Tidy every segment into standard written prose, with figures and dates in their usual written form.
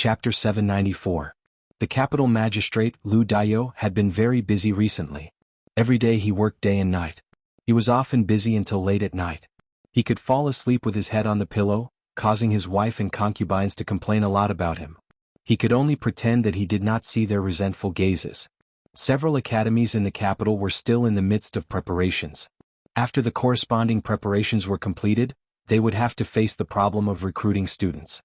Chapter 794. The capital magistrate, Lu Daiyou, had been very busy recently. Every day he worked day and night. He was often busy until late at night. He could fall asleep with his head on the pillow, causing his wife and concubines to complain a lot about him. He could only pretend that he did not see their resentful gazes. Several academies in the capital were still in the midst of preparations. After the corresponding preparations were completed, they would have to face the problem of recruiting students.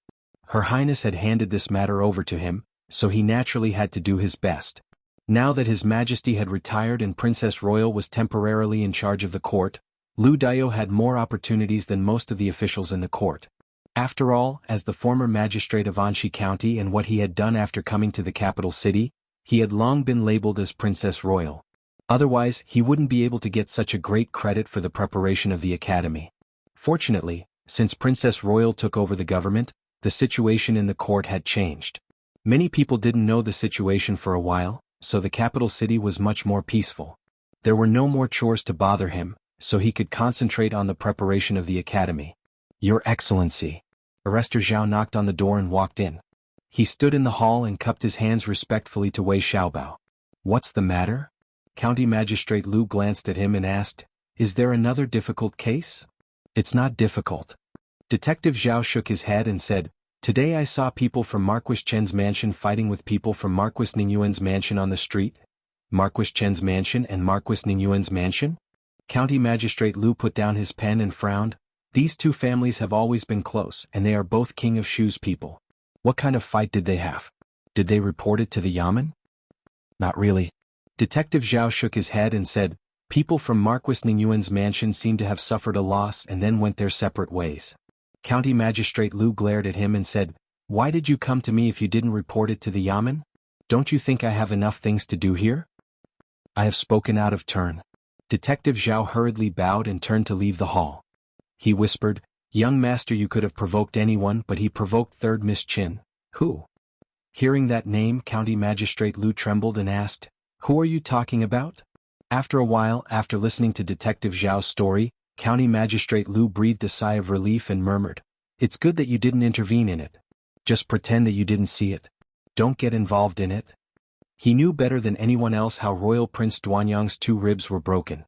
Her Highness had handed this matter over to him, so he naturally had to do his best. Now that His Majesty had retired and Princess Royal was temporarily in charge of the court, Lu Daiyou had more opportunities than most of the officials in the court. After all, as the former magistrate of Anxi County and what he had done after coming to the capital city, he had long been labeled as Princess Royal. Otherwise, he wouldn't be able to get such a great credit for the preparation of the academy. Fortunately, since Princess Royal took over the government, the situation in the court had changed. Many people didn't know the situation for a while, so the capital city was much more peaceful. There were no more chores to bother him, so he could concentrate on the preparation of the academy. Your Excellency. Arrestor Zhao knocked on the door and walked in. He stood in the hall and cupped his hands respectfully to Wei Xiaobao. What's the matter? County Magistrate Lu glanced at him and asked, Is there another difficult case? It's not difficult. Detective Zhao shook his head and said, Today I saw people from Marquis Chen's mansion fighting with people from Marquis Ningyuan's mansion on the street. Marquis Chen's mansion and Marquis Ningyuan's mansion? County Magistrate Lu put down his pen and frowned. These two families have always been close and they are both King of Shu's people. What kind of fight did they have? Did they report it to the Yamen? Not really. Detective Zhao shook his head and said, People from Marquis Ningyuan's mansion seem to have suffered a loss and then went their separate ways. County Magistrate Lu glared at him and said, Why did you come to me if you didn't report it to the Yamen? Don't you think I have enough things to do here? I have spoken out of turn. Detective Zhao hurriedly bowed and turned to leave the hall. He whispered, Young master, you could have provoked anyone, but he provoked 3rd Miss Qin. Who? Hearing that name, County Magistrate Lu trembled and asked, Who are you talking about? After a while, after listening to Detective Zhao's story, County Magistrate Lu breathed a sigh of relief and murmured, It's good that you didn't intervene in it. Just pretend that you didn't see it. Don't get involved in it. He knew better than anyone else how Royal Prince Duanyang's 2 ribs were broken.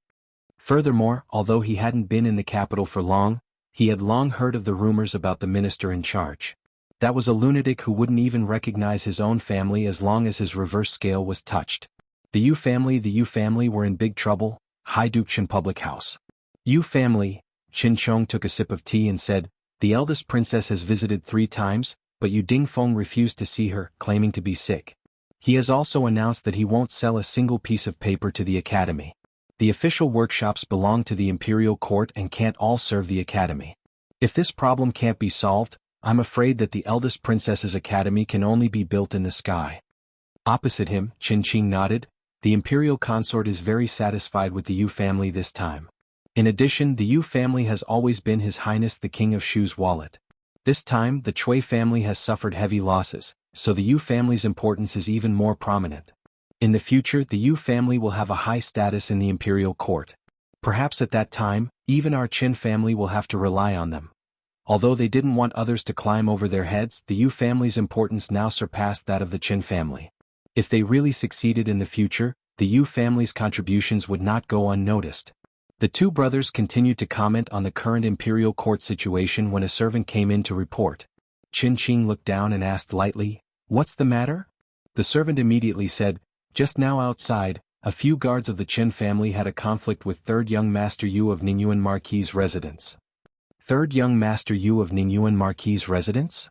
Furthermore, although he hadn't been in the capital for long, he had long heard of the rumors about the minister in charge. That was a lunatic who wouldn't even recognize his own family as long as his reverse scale was touched. The Yu family were in big trouble. Hai Dukshan public house. Yu family. Qin Chong took a sip of tea and said, The eldest princess has visited 3 times, but Yu Dingfeng refused to see her, claiming to be sick. He has also announced that he won't sell a single piece of paper to the academy. The official workshops belong to the imperial court and can't all serve the academy. If this problem can't be solved, I'm afraid that the eldest princess's academy can only be built in the sky. Opposite him, Qin Qing nodded. The imperial consort is very satisfied with the Yu family this time. In addition, the Yu family has always been His Highness the King of Shu's wallet. This time, the Cui family has suffered heavy losses, so the Yu family's importance is even more prominent. In the future, the Yu family will have a high status in the imperial court. Perhaps at that time, even our Qin family will have to rely on them. Although they didn't want others to climb over their heads, the Yu family's importance now surpassed that of the Qin family. If they really succeeded in the future, the Yu family's contributions would not go unnoticed. The 2 brothers continued to comment on the current imperial court situation when a servant came in to report. Qin Qing looked down and asked lightly, What's the matter? The servant immediately said, Just now outside, a few guards of the Qin family had a conflict with 3rd Young Master Yu of Ningyuan Marquis' residence. 3rd Young Master Yu of Ningyuan Marquis' residence?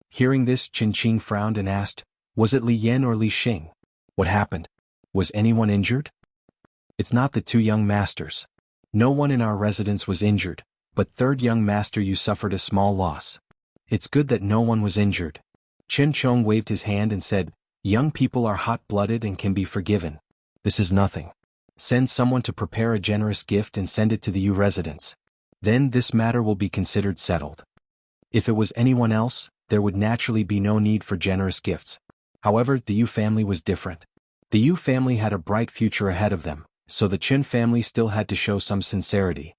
Hearing this, Qin Qing frowned and asked, Was it Li Yan or Li Xing? What happened? Was anyone injured? It's not the 2 young masters. No one in our residence was injured, but 3rd Young Master Yu suffered a small loss. It's good that no one was injured. Qin Chong waved his hand and said, Young people are hot-blooded and can be forgiven. This is nothing. Send someone to prepare a generous gift and send it to the Yu residence. Then this matter will be considered settled. If it was anyone else, there would naturally be no need for generous gifts. However, the Yu family was different. The Yu family had a bright future ahead of them, so the Qin family still had to show some sincerity.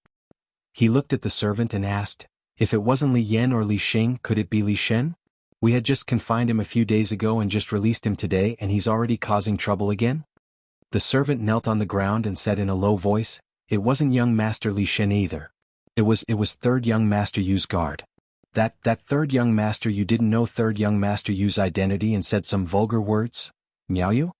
He looked at the servant and asked, If it wasn't Li Yan or Li Xing, could it be Li Shen? We had just confined him a few days ago and just released him today, and he's already causing trouble again? The servant knelt on the ground and said in a low voice, "It wasn't young Master Li Shen either. It was third young Master Yu's guard. That third young master you didn't know third young Master Yu's identity and said some vulgar words? Miao Yu?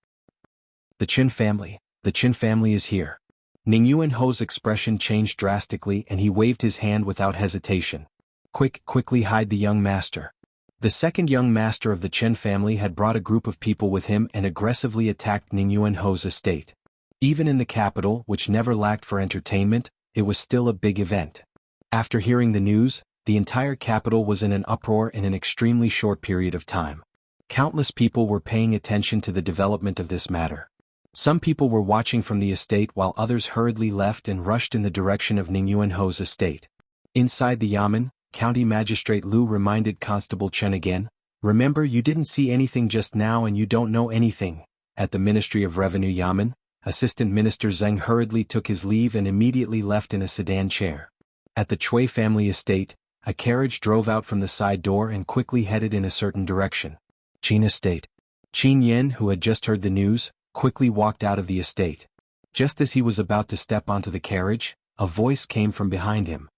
The Qin family is here." Ning Yuanho's expression changed drastically and he waved his hand without hesitation. Quickly hide the young master." The second young master of the Chen family had brought a group of people with him and aggressively attacked Ning Yuanho's estate. Even in the capital, which never lacked for entertainment, it was still a big event. After hearing the news, the entire capital was in an uproar in an extremely short period of time. Countless people were paying attention to the development of this matter. Some people were watching from the estate while others hurriedly left and rushed in the direction of Ning Yuanho's estate. Inside the yamen, County Magistrate Lu reminded Constable Chen again, "Remember, you didn't see anything just now and you don't know anything." At the Ministry of Revenue yamen, Assistant Minister Zheng hurriedly took his leave and immediately left in a sedan chair. At the Chui family estate, a carriage drove out from the side door and quickly headed in a certain direction. Qin estate. Qin Yen, who had just heard the news, quickly walked out of the estate. Just as he was about to step onto the carriage, a voice came from behind him.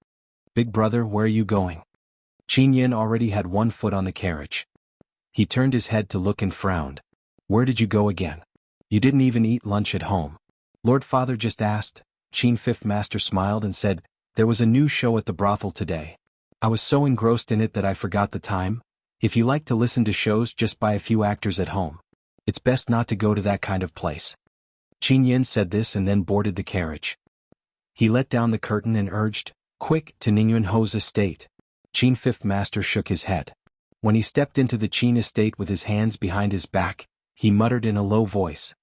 "Big brother, where are you going?" Qin Yen already had one foot on the carriage. He turned his head to look and frowned. "Where did you go again? You didn't even eat lunch at home." "Lord Father just asked." Qin Fifth Master smiled and said, "There was a new show at the brothel today. I was so engrossed in it that I forgot the time. If you like to listen to shows just by a few actors at home, it's best not to go to that kind of place." Qin Yen said this and then boarded the carriage. He let down the curtain and urged, "Quick, to Ning Yuanho's estate." Qin Fifth Master shook his head. When he stepped into the Qin estate with his hands behind his back, he muttered in a low voice,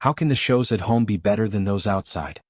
"How can the shows at home be better than those outside?"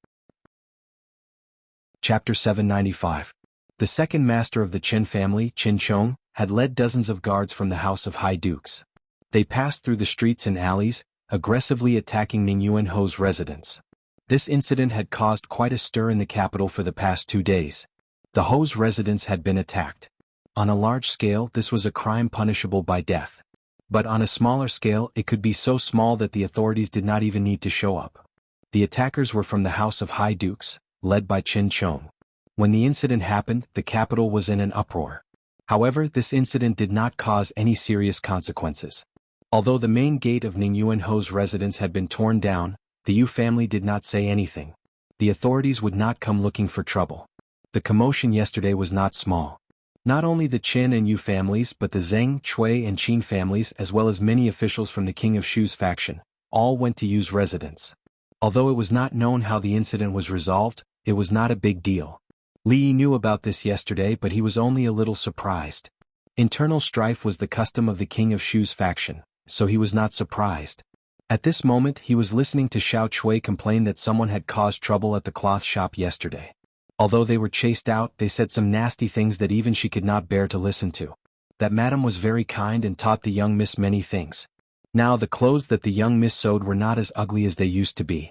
Chapter 795. The second master of the Qin family, Qin Chong, had led dozens of guards from the House of High Dukes. They passed through the streets and alleys, aggressively attacking Ning Yuanho's residence. This incident had caused quite a stir in the capital for the past 2 days. The Ho's residence had been attacked. On a large scale, this was a crime punishable by death. But on a smaller scale, it could be so small that the authorities did not even need to show up. The attackers were from the House of High Dukes, led by Qin Chong. When the incident happened, the capital was in an uproar. However, this incident did not cause any serious consequences. Although the main gate of Ning Yuanho's residence had been torn down, the Yu family did not say anything. The authorities would not come looking for trouble. The commotion yesterday was not small. Not only the Qin and Yu families but the Zheng, Chui and Qin families as well as many officials from the King of Shu's faction, all went to Yu's residence. Although it was not known how the incident was resolved, it was not a big deal. Li Yi knew about this yesterday but he was only a little surprised. Internal strife was the custom of the King of Shu's faction, so he was not surprised. At this moment he was listening to Xiao Chui complain that someone had caused trouble at the cloth shop yesterday. Although they were chased out, they said some nasty things that even she could not bear to listen to. That madam was very kind and taught the young miss many things. Now the clothes that the young miss sewed were not as ugly as they used to be.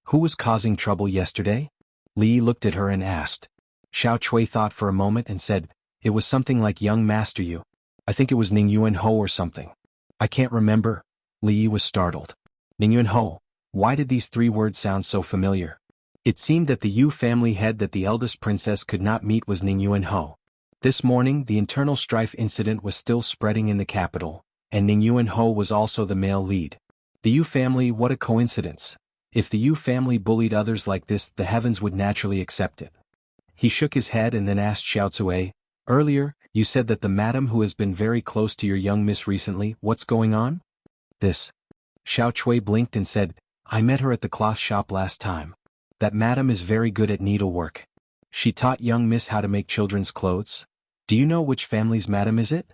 Who was causing trouble yesterday? Li looked at her and asked. Xiao Chui thought for a moment and said, "It was something like young Master Yu. I think it was Ning Yuanho or something. I can't remember." Li was startled. Ning Yuanho. Why did these 3 words sound so familiar? It seemed that the Yu family head that the eldest princess could not meet was Ning Yuanho. This morning the internal strife incident was still spreading in the capital, and Ning Yuanho was also the male lead. The Yu family, what a coincidence. If the Yu family bullied others like this, the heavens would naturally accept it. He shook his head and then asked Xiao Cui, "Earlier, you said that the madam who has been very close to your young miss recently, what's going on?" "This." Xiao Cui blinked and said, "I met her at the cloth shop last time. That madam is very good at needlework. She taught young miss how to make children's clothes. Do you know which family's madam is it?"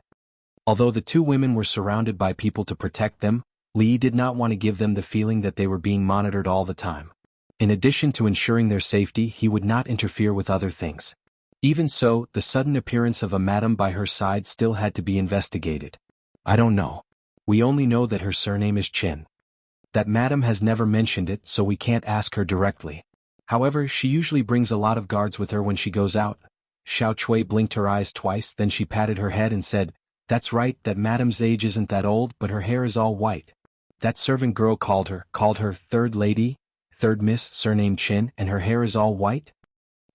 Although the 2 women were surrounded by people to protect them, Li did not want to give them the feeling that they were being monitored all the time. In addition to ensuring their safety, he would not interfere with other things. Even so, the sudden appearance of a madam by her side still had to be investigated. "I don't know. We only know that her surname is Qin. That madam has never mentioned it, so we can't ask her directly. However, she usually brings a lot of guards with her when she goes out." Xiao Chui blinked her eyes twice, then she patted her head and said, That's right, that madam's age isn't that old, but her hair is all white. That servant girl called her third lady, third miss, surnamed Chin, and her hair is all white?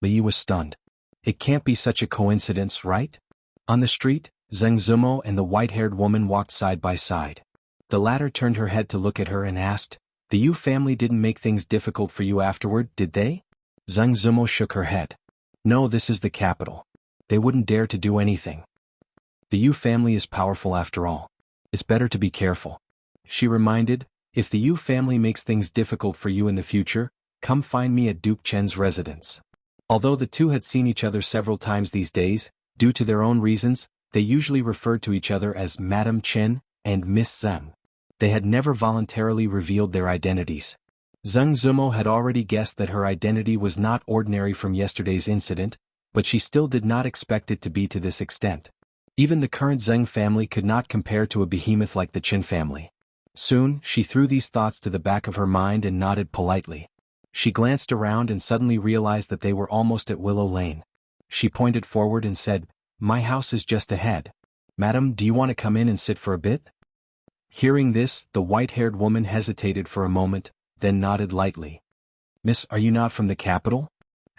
Li was stunned. It can't be such a coincidence, right? On the street, Zheng Zumo and the white-haired woman walked side by side. The latter turned her head to look at her and asked, "The Yu family didn't make things difficult for you afterward, did they?" Zheng Zumo shook her head. "No, this is the capital. They wouldn't dare to do anything. The Yu family is powerful after all. It's better to be careful." She reminded, "If the Yu family makes things difficult for you in the future, come find me at Duke Chen's residence." Although the two had seen each other several times these days, due to their own reasons, they usually referred to each other as Madame Chen and Miss Zheng. They had never voluntarily revealed their identities. Zheng Zumo had already guessed that her identity was not ordinary from yesterday's incident, but she still did not expect it to be to this extent. Even the current Zheng family could not compare to a behemoth like the Chen family. Soon, she threw these thoughts to the back of her mind and nodded politely. She glanced around and suddenly realized that they were almost at Willow Lane. She pointed forward and said, "My house is just ahead. Madam, do you want to come in and sit for a bit?" Hearing this, the white-haired woman hesitated for a moment, then nodded lightly. "Miss, are you not from the capital?"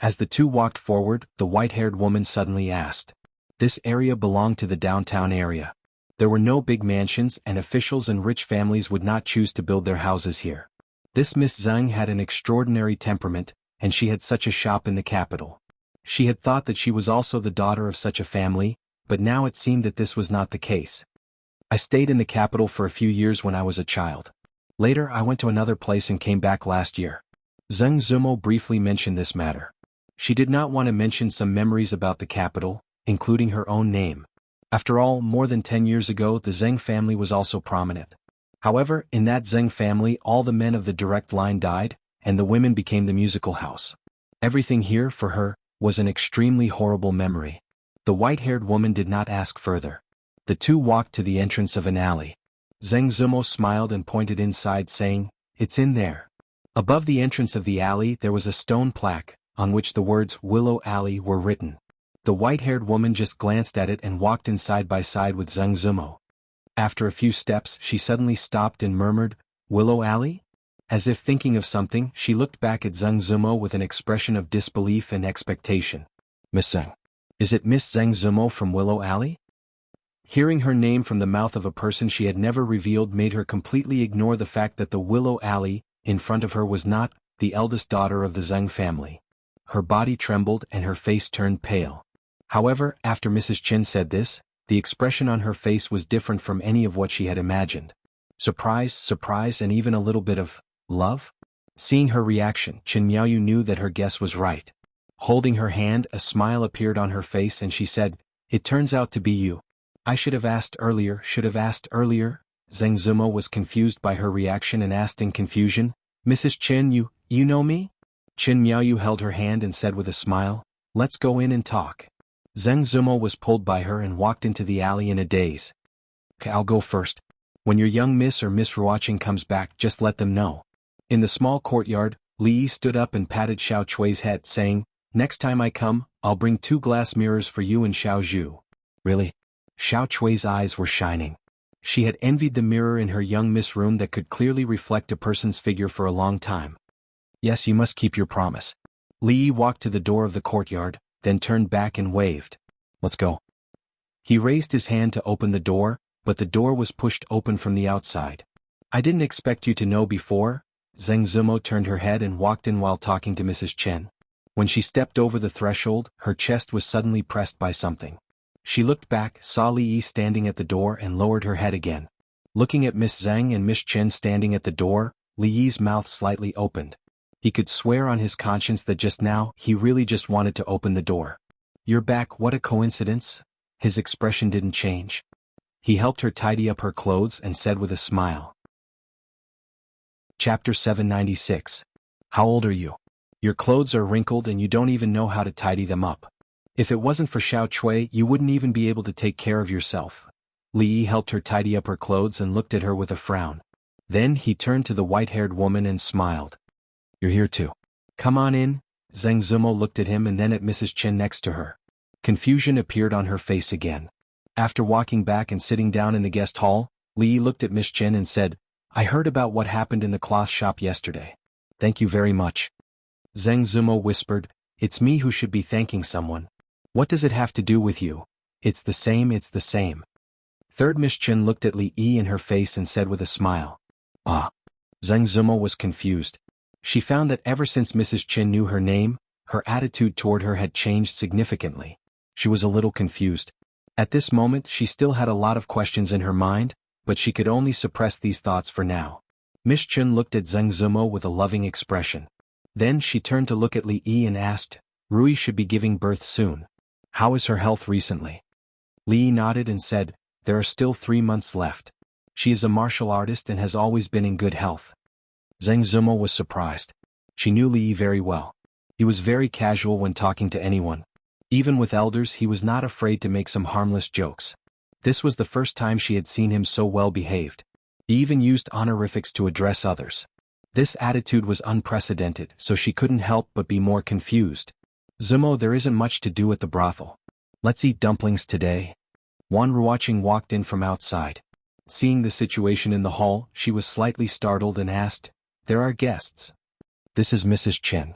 As the two walked forward, the white-haired woman suddenly asked. This area belonged to the downtown area. There were no big mansions, and officials and rich families would not choose to build their houses here. This Miss Zheng had an extraordinary temperament, and she had such a shop in the capital. She had thought that she was also the daughter of such a family, but now it seemed that this was not the case. "I stayed in the capital for a few years when I was a child. Later I went to another place and came back last year." Zheng Zumo briefly mentioned this matter. She did not want to mention some memories about the capital, including her own name. After all, more than 10 years ago the Zheng family was also prominent. However, in that Zheng family all the men of the direct line died, and the women became the musical house. Everything here, for her, was an extremely horrible memory. The white-haired woman did not ask further. The two walked to the entrance of an alley. Zheng Zumo smiled and pointed inside, saying, "It's in there." Above the entrance of the alley there was a stone plaque, on which the words Willow Alley were written. The white-haired woman just glanced at it and walked in side by side with Zheng Zumo. After a few steps she suddenly stopped and murmured, "Willow Alley?" As if thinking of something, she looked back at Zheng Zumo with an expression of disbelief and expectation. "Miss Zheng. Is it Miss Zheng Zumo from Willow Alley?" Hearing her name from the mouth of a person she had never revealed made her completely ignore the fact that the Willow Alley in front of her was not the eldest daughter of the Zheng family. Her body trembled and her face turned pale. However, after Mrs. Chen said this, the expression on her face was different from any of what she had imagined. Surprise, and even a little bit of love? Seeing her reaction, Chen Miaoyu knew that her guess was right. Holding her hand, a smile appeared on her face and she said, "It turns out to be you. I should have asked earlier. Zheng Zumo was confused by her reaction and asked in confusion, "Mrs. Chen, you know me?" Chen Miaoyu held her hand and said with a smile, "Let's go in and talk." Zheng Zumo was pulled by her and walked into the alley in a daze. "Okay, I'll go first. When your young miss or Miss Ruoqing comes back, just let them know." In the small courtyard, Li Yi stood up and patted Xiao Chui's head, saying, "Next time I come, I'll bring 2 glass mirrors for you and Xiao Zhu." "Really?" Xiao Chui's eyes were shining. She had envied the mirror in her young miss room that could clearly reflect a person's figure for a long time. "Yes, you must keep your promise." Li Yi walked to the door of the courtyard, then turned back and waved. "Let's go." He raised his hand to open the door, but the door was pushed open from the outside. "I didn't expect you to know before." Zheng Zumo turned her head and walked in while talking to Mrs. Chen. When she stepped over the threshold, her chest was suddenly pressed by something. She looked back, saw Li Yi standing at the door and lowered her head again. Looking at Miss Zheng and Miss Chen standing at the door, Li Yi's mouth slightly opened. He could swear on his conscience that just now, he really just wanted to open the door. "You're back, what a coincidence." His expression didn't change. He helped her tidy up her clothes and said with a smile. Chapter 796. How old are you? Your clothes are wrinkled and you don't even know how to tidy them up. If it wasn't for Xiao Chui, you wouldn't even be able to take care of yourself. Li Yi helped her tidy up her clothes and looked at her with a frown. Then he turned to the white-haired woman and smiled. "You're here too. Come on in." Zheng Zumo looked at him and then at Mrs. Chen next to her. Confusion appeared on her face again. After walking back and sitting down in the guest hall, Li looked at Miss Chen and said, I heard about what happened in the cloth shop yesterday. Thank you very much. Zheng Zumo whispered, It's me who should be thanking someone. What does it have to do with you? It's the same, it's the same. Third Miss Chen looked at Li Yi in her face and said with a smile. Ah. Zheng Zumo was confused. She found that ever since Mrs. Chen knew her name, her attitude toward her had changed significantly. She was a little confused. At this moment she still had a lot of questions in her mind, but she could only suppress these thoughts for now. Miss Chen looked at Zheng Zumo with a loving expression. Then she turned to look at Li Yi and asked, Rui should be giving birth soon. How is her health recently? Li Yi nodded and said, There are still 3 months left. She is a martial artist and has always been in good health. Zheng Zumo was surprised. She knew Li Yi very well. He was very casual when talking to anyone. Even with elders he was not afraid to make some harmless jokes. This was the first time she had seen him so well behaved. He even used honorifics to address others. This attitude was unprecedented, so she couldn't help but be more confused. Zumo, there isn't much to do at the brothel. Let's eat dumplings today. Wan Ruoqing walked in from outside. Seeing the situation in the hall, she was slightly startled and asked, There are guests. This is Mrs. Chen.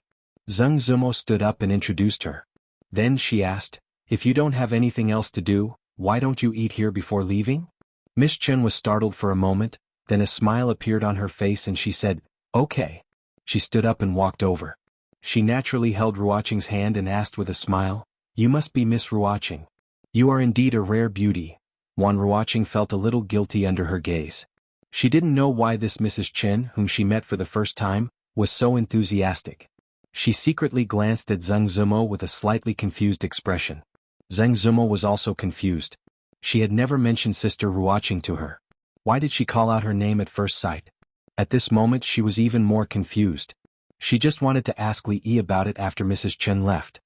Zheng Zumo stood up and introduced her. Then she asked, If you don't have anything else to do, why don't you eat here before leaving? Miss Chen was startled for a moment, then a smile appeared on her face and she said, Okay. She stood up and walked over. She naturally held Ruoqing's hand and asked with a smile, You must be Miss Ruoqing. You are indeed a rare beauty. Wan Ruoqing felt a little guilty under her gaze. She didn't know why this Mrs. Chen, whom she met for the first time, was so enthusiastic. She secretly glanced at Zheng Zumo with a slightly confused expression. Zheng Zumo was also confused. She had never mentioned Sister Ruoqing to her. Why did she call out her name at first sight? At this moment she was even more confused. She just wanted to ask Li Yi about it after Mrs. Chen left.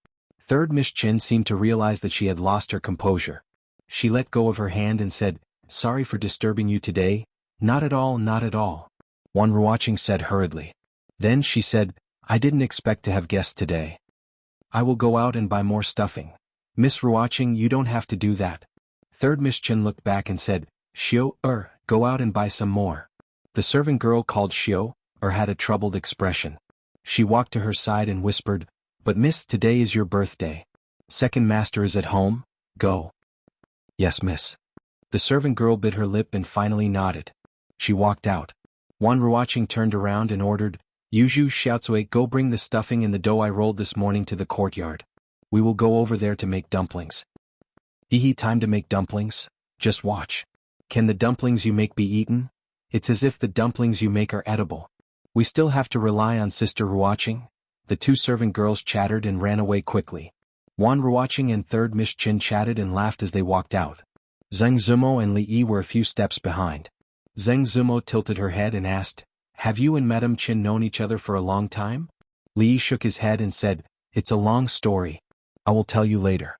Third Miss Chen seemed to realize that she had lost her composure. She let go of her hand and said, Sorry for disturbing you today. Not at all, not at all. Wan Ruoqing said hurriedly. Then she said, I didn't expect to have guests today. I will go out and buy more stuffing. Miss Ruoqing, you don't have to do that. Third Miss Chen looked back and said, Go out and buy some more. The servant girl called had a troubled expression. She walked to her side and whispered, But miss, today is your birthday. Second master is at home, go. Yes, miss. The servant girl bit her lip and finally nodded. She walked out. Wan Ruoqing turned around and ordered, Yuzhu Xiaocui, go bring the stuffing and the dough I rolled this morning to the courtyard. We will go over there to make dumplings. Hee, time to make dumplings? Just watch. Can the dumplings you make be eaten? It's as if the dumplings you make are edible. We still have to rely on Sister Ruoqing. The two servant girls chattered and ran away quickly. Wan Ruoqing and Third Miss Chen chatted and laughed as they walked out. Zheng Zumo and Li Yi were a few steps behind. Zheng Zumo tilted her head and asked, Have you and Madame Chen known each other for a long time? Li Yi shook his head and said, It's a long story. I will tell you later.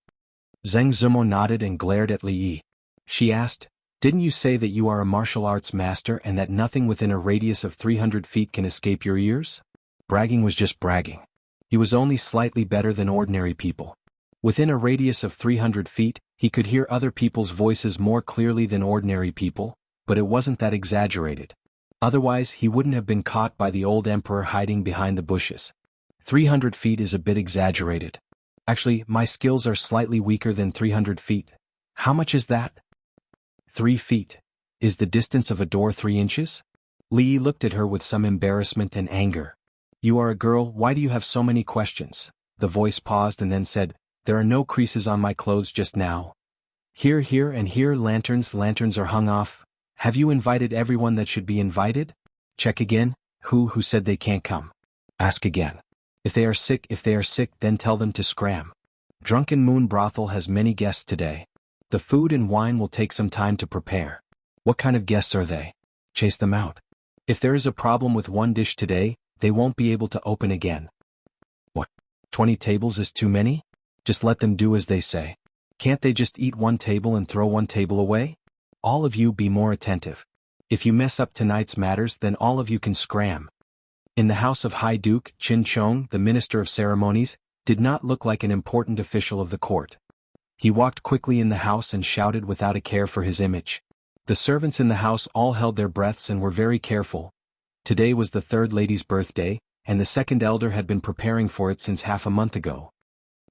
Zheng Zumo nodded and glared at Li Yi. She asked, Didn't you say that you are a martial arts master and that nothing within a radius of 300 feet can escape your ears? Bragging was just bragging. He was only slightly better than ordinary people. Within a radius of 300 feet, he could hear other people's voices more clearly than ordinary people, but it wasn't that exaggerated. Otherwise he wouldn't have been caught by the old emperor hiding behind the bushes. 300 feet is a bit exaggerated. Actually, my skills are slightly weaker than 300 feet. How much is that? 3 feet. Is the distance of a door 3 inches? Li Yi looked at her with some embarrassment and anger. You are a girl, why do you have so many questions? The voice paused and then said, There are no creases on my clothes just now. Here and here lanterns are hung off. Have you invited everyone that should be invited? Check again, who said they can't come? Ask again. If they are sick, then tell them to scram. Drunken Moon Brothel has many guests today. The food and wine will take some time to prepare. What kind of guests are they? Chase them out. If there is a problem with one dish today, they won't be able to open again. What? 20 tables is too many? Just let them do as they say. Can't they just eat one table and throw one table away? All of you be more attentive. If you mess up tonight's matters, then all of you can scram. In the house of High Duke, Qin Chong, the Minister of Ceremonies, did not look like an important official of the court. He walked quickly in the house and shouted without a care for his image. The servants in the house all held their breaths and were very careful. Today was the third lady's birthday, and the second elder had been preparing for it since half a month ago.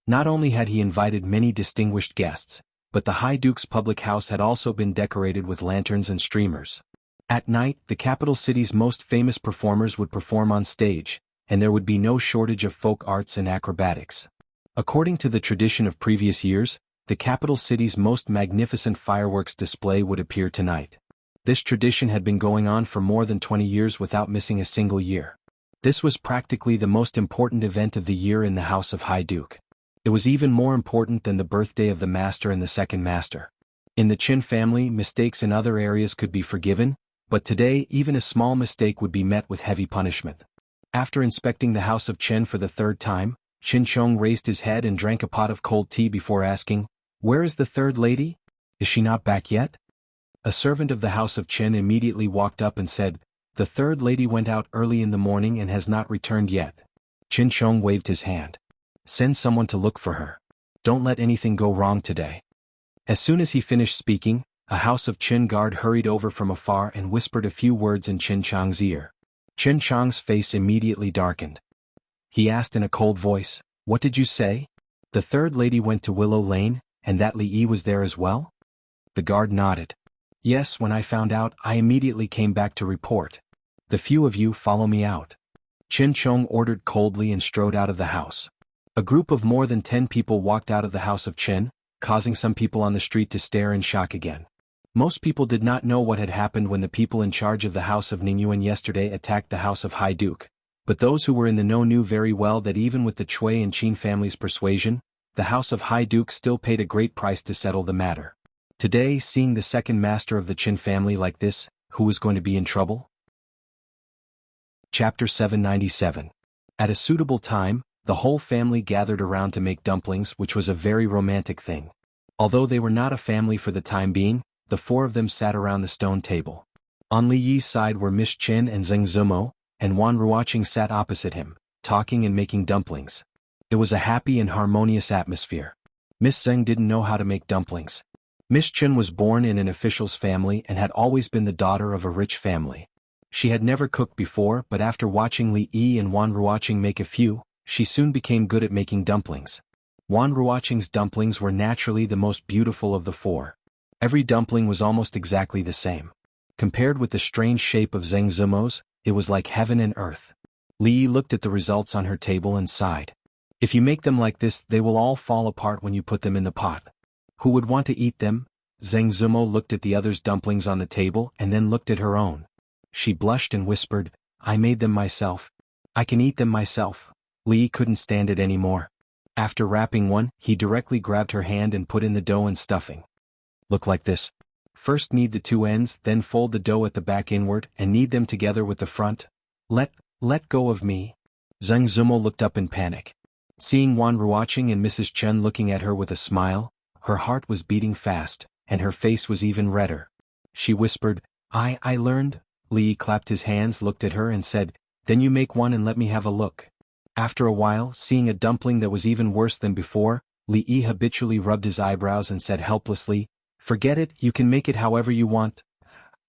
Not only had he invited many distinguished guests, but the High Duke's public house had also been decorated with lanterns and streamers. At night, the capital city's most famous performers would perform on stage, and there would be no shortage of folk arts and acrobatics. According to the tradition of previous years, the capital city's most magnificent fireworks display would appear tonight. This tradition had been going on for more than 20 years without missing a single year. This was practically the most important event of the year in the House of High Duke. It was even more important than the birthday of the master and the second master. In the Qin family, mistakes in other areas could be forgiven, but today even a small mistake would be met with heavy punishment. After inspecting the house of Qin for the third time, Qin Chong raised his head and drank a pot of cold tea before asking, "Where is the third lady? Is she not back yet?" A servant of the house of Qin immediately walked up and said, "The third lady went out early in the morning and has not returned yet." Qin Chong waved his hand. "Send someone to look for her. Don't let anything go wrong today." As soon as he finished speaking, a house of Qin guard hurried over from afar and whispered a few words in Qin Chong's ear. Qin Chong's face immediately darkened. He asked in a cold voice, "What did you say? The third lady went to Willow Lane, and that Li Yi was there as well?" The guard nodded. "Yes, when I found out, I immediately came back to report. The few of you follow me out." Qin Chong ordered coldly and strode out of the house. A group of more than 10 people walked out of the house of Qin, causing some people on the street to stare in shock again. Most people did not know what had happened when the people in charge of the house of Ningyuan yesterday attacked the house of High Duke, but those who were in the know knew very well that even with the Cui and Qin families' persuasion, the house of High Duke still paid a great price to settle the matter. Today, seeing the second master of the Qin family like this, who was going to be in trouble? Chapter 797. At a suitable time, the whole family gathered around to make dumplings, which was a very romantic thing. Although they were not a family for the time being, the four of them sat around the stone table. On Li Yi's side were Miss Qin and Zheng Zumo, and Wan Ruoqing sat opposite him, talking and making dumplings. It was a happy and harmonious atmosphere. Miss Zheng didn't know how to make dumplings. Miss Qin was born in an official's family and had always been the daughter of a rich family. She had never cooked before, but after watching Li Yi and Wan Ruoqing make a few, she soon became good at making dumplings. Wan Ruoqing's dumplings were naturally the most beautiful of the four. Every dumpling was almost exactly the same. Compared with the strange shape of Zheng Zumo's, it was like heaven and earth. Li Yi looked at the results on her table and sighed. "If you make them like this, they will all fall apart when you put them in the pot. Who would want to eat them?" Zheng Zumo looked at the others' dumplings on the table and then looked at her own. She blushed and whispered, "I made them myself. I can eat them myself." Li Yi couldn't stand it anymore. After wrapping one, he directly grabbed her hand and put in the dough and stuffing. "Look like this. First knead the two ends, then fold the dough at the back inward and knead them together with the front. Let go of me." Zheng Zumo looked up in panic. Seeing Wan Ruoqing and Mrs. Chen looking at her with a smile, her heart was beating fast, and her face was even redder. She whispered, I learned." Li Yi clapped his hands, looked at her and said, "Then you make one and let me have a look." After a while, seeing a dumpling that was even worse than before, Li Yi habitually rubbed his eyebrows and said helplessly, "Forget it, you can make it however you want."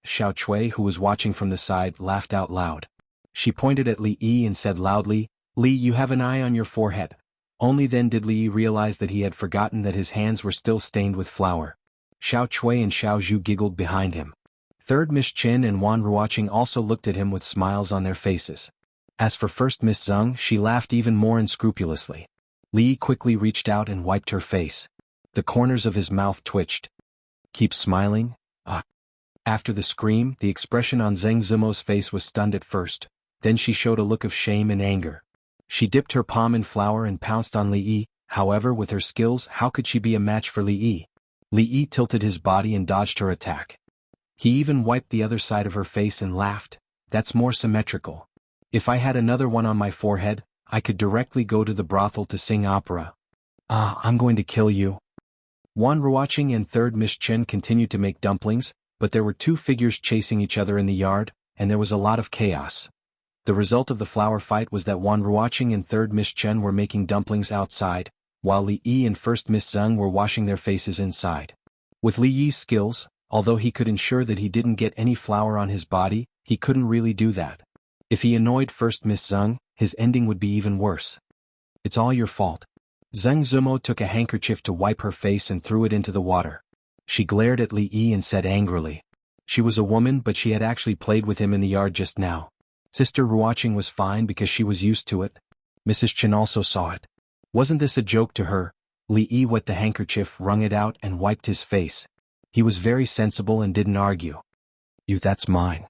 Xiao Chui, who was watching from the side, laughed out loud. She pointed at Li Yi and said loudly, "Li, you have an eye on your forehead." Only then did Li Yi realize that he had forgotten that his hands were still stained with flour. Xiao Chui and Xiao Zhu giggled behind him. Third Miss Qin and Wan Ruoqing also looked at him with smiles on their faces. As for first Miss Zheng, she laughed even more unscrupulously. Li Yi quickly reached out and wiped her face. The corners of his mouth twitched. "Keep smiling? Ah." After the scream, the expression on Zheng Zumo's face was stunned at first, then she showed a look of shame and anger. She dipped her palm in flour and pounced on Li Yi. However, with her skills, how could she be a match for Li Yi? Li Yi tilted his body and dodged her attack. He even wiped the other side of her face and laughed. "That's more symmetrical. If I had another one on my forehead, I could directly go to the brothel to sing opera. Ah, I'm going to kill you." Wan Ruoqing and third Miss Chen continued to make dumplings, but there were two figures chasing each other in the yard, and there was a lot of chaos. The result of the flower fight was that Wan Ruoqing and third Miss Chen were making dumplings outside, while Li Yi and First Miss Zheng were washing their faces inside. With Li Yi's skills, although he could ensure that he didn't get any flour on his body, he couldn't really do that. If he annoyed First Miss Zheng, his ending would be even worse. It's all your fault. Zheng Zumo took a handkerchief to wipe her face and threw it into the water. She glared at Li Yi and said angrily. She was a woman, but she had actually played with him in the yard just now. Sister Ruoqing was fine because she was used to it. Mrs. Chen also saw it. Wasn't this a joke to her? Li Yi wet the handkerchief, wrung it out, and wiped his face. He was very sensible and didn't argue. That's mine.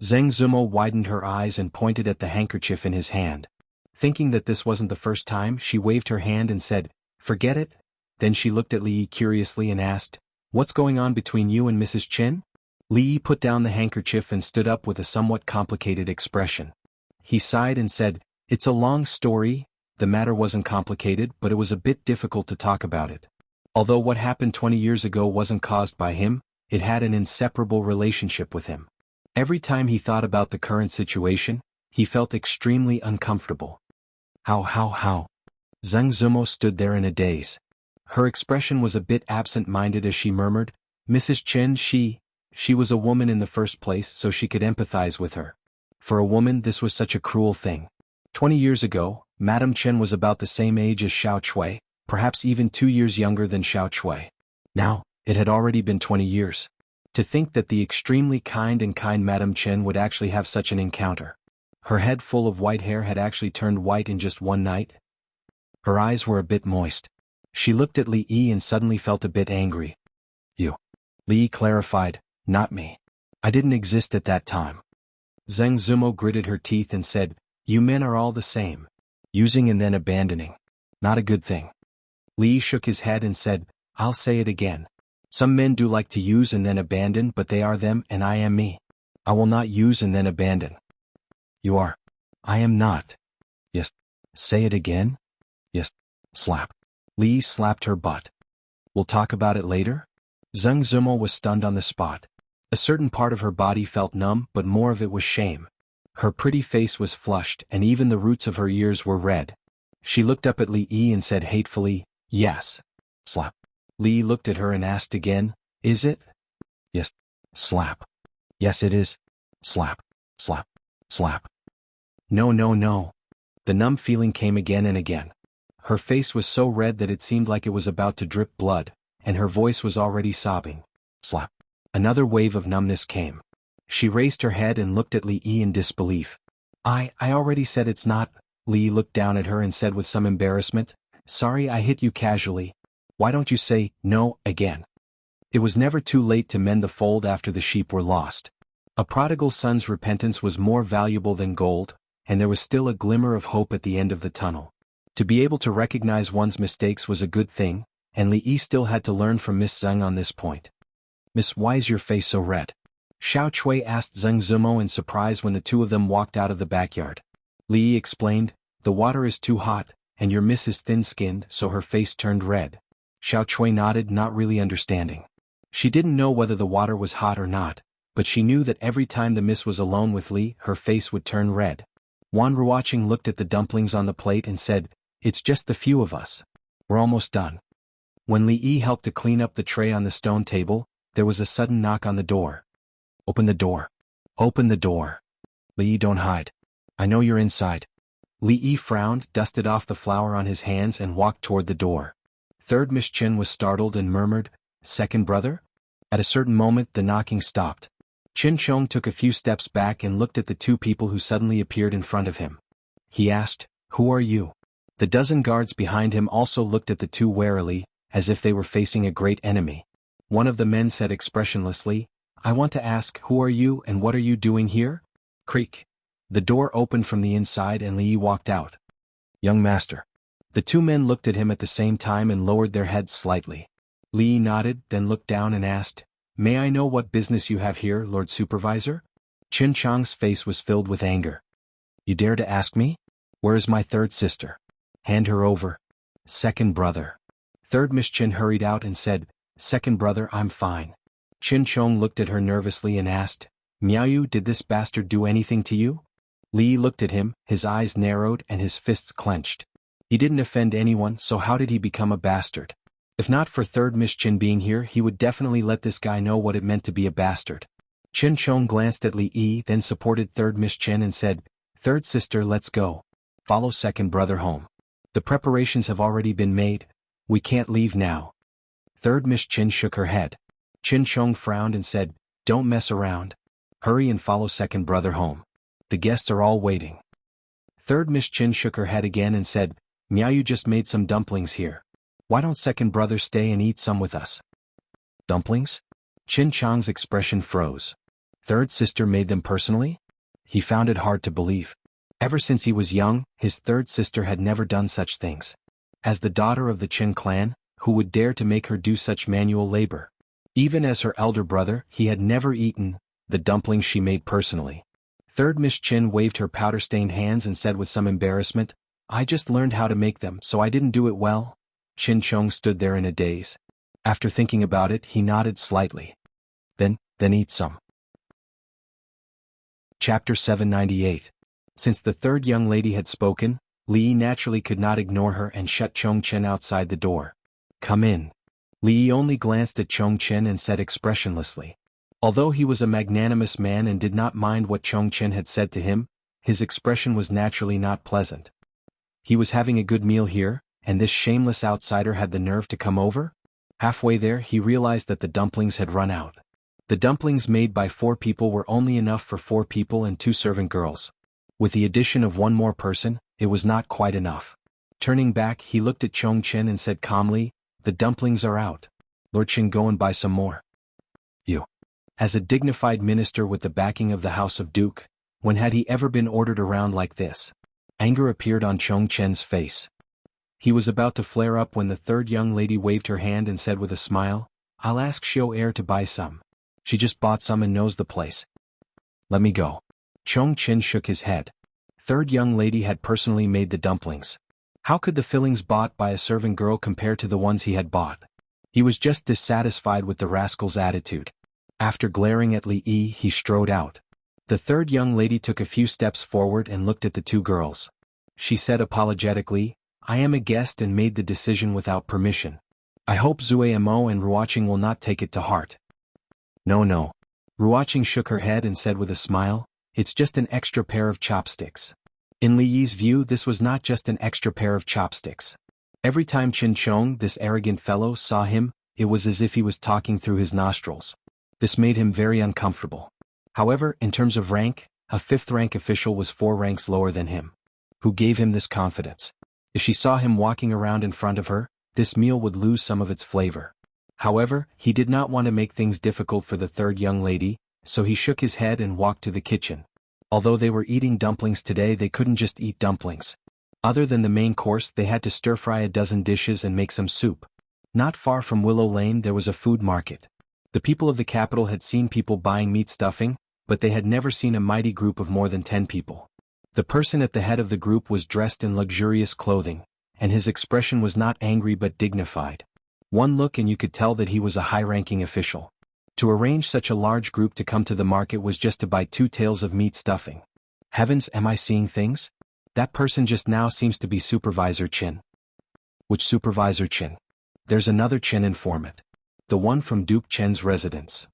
Zheng Zumo widened her eyes and pointed at the handkerchief in his hand. Thinking that this wasn't the first time, she waved her hand and said, forget it. Then she looked at Li Yi curiously and asked, what's going on between you and Mrs. Chen? Li Yi put down the handkerchief and stood up with a somewhat complicated expression. He sighed and said, it's a long story. The matter wasn't complicated, but it was a bit difficult to talk about it. Although what happened 20 years ago wasn't caused by him, it had an inseparable relationship with him. Every time he thought about the current situation, he felt extremely uncomfortable. How? Zheng Zumo stood there in a daze. Her expression was a bit absent-minded as she murmured, Mrs. Chen, she was a woman in the first place, so she could empathize with her. For a woman, this was such a cruel thing. 20 years ago, Madame Chen was about the same age as Xiao Chui, perhaps even 2 years younger than Xiao Chui. Now, it had already been 20 years. To think that the extremely kind Madame Chen would actually have such an encounter. Her head full of white hair had actually turned white in just one night. Her eyes were a bit moist. She looked at Li Yi and suddenly felt a bit angry. You. Li Yi clarified, not me. I didn't exist at that time. Zheng Zumo gritted her teeth and said, you men are all the same. Using and then abandoning. Not a good thing. Li Yi shook his head and said, I'll say it again. Some men do like to use and then abandon, but they are them and I am me. I will not use and then abandon. You are. I am not. Yes. Say it again? Yes. Slap. Li Yi slapped her butt. We'll talk about it later? Zheng Zumo was stunned on the spot. A certain part of her body felt numb, but more of it was shame. Her pretty face was flushed and even the roots of her ears were red. She looked up at Li Yi and said hatefully, yes. Slap. Li Yi looked at her and asked again, is it? Yes. Slap. Yes it is. Slap. Slap. Slap. No. The numb feeling came again and again. Her face was so red that it seemed like it was about to drip blood, and her voice was already sobbing. Slap. Another wave of numbness came. She raised her head and looked at Li Yi in disbelief. I already said it's not. Li Yi looked down at her and said with some embarrassment, sorry I hit you casually. Why don't you say, no, again? It was never too late to mend the fold after the sheep were lost. A prodigal son's repentance was more valuable than gold, and there was still a glimmer of hope at the end of the tunnel. To be able to recognize one's mistakes was a good thing, and Li Yi still had to learn from Miss Zheng on this point. Miss, why is your face so red? Xiao Chui asked Zheng Zumo in surprise when the two of them walked out of the backyard. Li Yi explained, the water is too hot, and your miss is thin-skinned, so her face turned red. Xiao Chui nodded, not really understanding. She didn't know whether the water was hot or not, but she knew that every time the miss was alone with Li, her face would turn red. Wan Ruoqing looked at the dumplings on the plate and said, it's just the few of us. We're almost done. When Li Yi helped to clean up the tray on the stone table, there was a sudden knock on the door. Open the door. Open the door. Li Yi, don't hide. I know you're inside. Li Yi frowned, dusted off the flour on his hands and walked toward the door. Third Miss Chen was startled and murmured, second brother? At a certain moment the knocking stopped. Qin Chong took a few steps back and looked at the two people who suddenly appeared in front of him. He asked, who are you? The dozen guards behind him also looked at the two warily, as if they were facing a great enemy. One of the men said expressionlessly, I want to ask, who are you and what are you doing here? Creak. The door opened from the inside and Li Yi walked out. Young master. The two men looked at him at the same time and lowered their heads slightly. Li Yi nodded, then looked down and asked, may I know what business you have here, Lord Supervisor? Qin Chong's face was filled with anger. You dare to ask me? Where is my third sister? Hand her over. Second brother. Third Miss Chen hurried out and said, second brother, I'm fine. Qin Chong looked at her nervously and asked, Miaoyu, did this bastard do anything to you? Li Yi looked at him, his eyes narrowed and his fists clenched. He didn't offend anyone, so how did he become a bastard? If not for third Miss Qin being here, he would definitely let this guy know what it meant to be a bastard. Qin Chong glanced at Li Yi, then supported third Miss Qin and said, "Third sister, let's go. Follow second brother home. The preparations have already been made. We can't leave now." Third Miss Qin shook her head. Qin Chong frowned and said, "Don't mess around. Hurry and follow second brother home. The guests are all waiting." Third Miss Qin shook her head again and said, "Meow, you just made some dumplings here. Why don't second brother stay and eat some with us?" Dumplings? Qin Chong's expression froze. Third sister made them personally? He found it hard to believe. Ever since he was young, his third sister had never done such things. As the daughter of the Qin clan, who would dare to make her do such manual labor? Even as her elder brother, he had never eaten the dumplings she made personally. Third Miss Qin waved her powder-stained hands and said with some embarrassment, "I just learned how to make them, so I didn't do it well." Qin Chong stood there in a daze. After thinking about it, he nodded slightly. Then eat some. Chapter 798. Since the third young lady had spoken, Li Yi naturally could not ignore her and shut Chong Chen outside the door. "Come in." Li Yi only glanced at Chong Chen and said expressionlessly. Although he was a magnanimous man and did not mind what Chong Chen had said to him, his expression was naturally not pleasant. He was having a good meal here, and this shameless outsider had the nerve to come over? Halfway there, he realized that the dumplings had run out. The dumplings made by 4 people were only enough for 4 people and 2 servant girls. With the addition of 1 more person, it was not quite enough. Turning back, he looked at Chong Chen and said calmly, "The dumplings are out. Lord Chen, go and buy some more." You. As a dignified minister with the backing of the House of Duke, when had he ever been ordered around like this? Anger appeared on Chong Chen's face. He was about to flare up when the third young lady waved her hand and said with a smile, "I'll ask Xiao Air to buy some. She just bought some and knows the place. Let me go." Chong Chen shook his head. Third young lady had personally made the dumplings. How could the fillings bought by a servant girl compare to the ones he had bought? He was just dissatisfied with the rascal's attitude. After glaring at Li Yi, he strode out. The third young lady took a few steps forward and looked at the 2 girls. She said apologetically, "I am a guest and made the decision without permission. I hope Zue Mo and Ruoqing will not take it to heart." No. Ruoqing shook her head and said with a smile, "It's just an extra pair of chopsticks." In Li Yi's view, this was not just an extra pair of chopsticks. Every time Qin Chong, this arrogant fellow, saw him, it was as if he was talking through his nostrils. This made him very uncomfortable. However, in terms of rank, a 5th-rank official was 4 ranks lower than him. Who gave him this confidence? If she saw him walking around in front of her, this meal would lose some of its flavor. However, he did not want to make things difficult for the third young lady, so he shook his head and walked to the kitchen. Although they were eating dumplings today, they couldn't just eat dumplings. Other than the main course, they had to stir-fry a dozen dishes and make some soup. Not far from Willow Lane there was a food market. The people of the capital had seen people buying meat stuffing, but they had never seen a mighty group of more than 10 people. The person at the head of the group was dressed in luxurious clothing, and his expression was not angry but dignified. One look and you could tell that he was a high-ranking official. To arrange such a large group to come to the market was just to buy 2 tails of meat stuffing. Heavens, am I seeing things? That person just now seems to be Supervisor Qin. Which Supervisor Qin? There's another Qin informant. The one from Duke Chen's residence.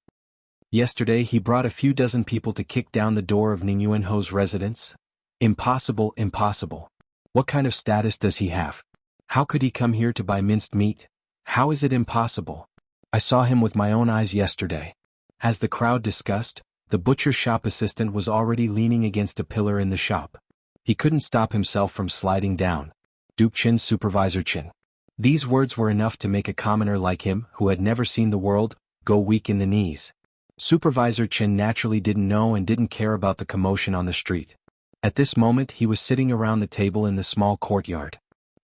Yesterday he brought a few dozen people to kick down the door of Ning Yuanho's residence. Impossible. What kind of status does he have? How could he come here to buy minced meat? How is it impossible? I saw him with my own eyes yesterday. As the crowd discussed, the butcher shop assistant was already leaning against a pillar in the shop. He couldn't stop himself from sliding down. Duke Chin's Supervisor Qin. These words were enough to make a commoner like him, who had never seen the world, go weak in the knees. Supervisor Qin naturally didn't know and didn't care about the commotion on the street. At this moment he was sitting around the table in the small courtyard.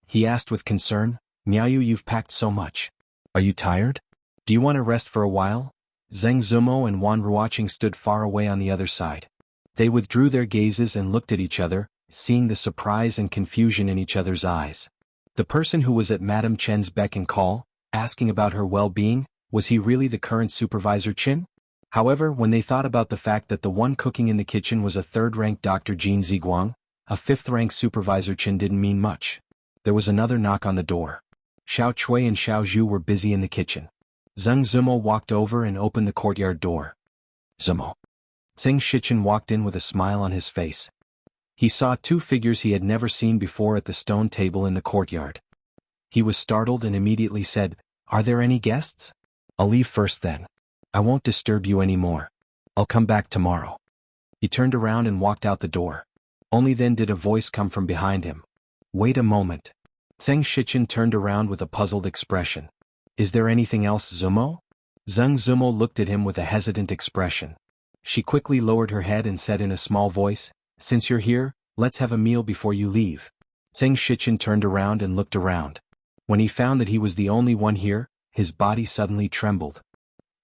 He asked with concern, "Miaoyu, you've packed so much. Are you tired? Do you want to rest for a while?" Zheng Zumo and Wan Ruoqing stood far away on the other side. They withdrew their gazes and looked at each other, seeing the surprise and confusion in each other's eyes. The person who was at Madame Chen's beck and call, asking about her well-being, was he really the current Supervisor Qin? However, when they thought about the fact that the one cooking in the kitchen was a 3rd-rank Dr. Jin Ziguang, a 5th-rank Supervisor Qin didn't mean much. There was another knock on the door. Xiao Chui and Xiao Zhu were busy in the kitchen. Zheng Zimo walked over and opened the courtyard door. Zimo. Zheng Shichen walked in with a smile on his face. He saw two figures he had never seen before at the stone table in the courtyard. He was startled and immediately said, "Are there any guests? I'll leave first then. I won't disturb you anymore. I'll come back tomorrow." He turned around and walked out the door. Only then did a voice come from behind him. "Wait a moment." Zheng Shichen turned around with a puzzled expression. "Is there anything else, Zumo?" Zheng Zumo looked at him with a hesitant expression. She quickly lowered her head and said in a small voice, "Since you're here, let's have a meal before you leave." Zheng Shichen turned around and looked around. When he found that he was the only one here, his body suddenly trembled.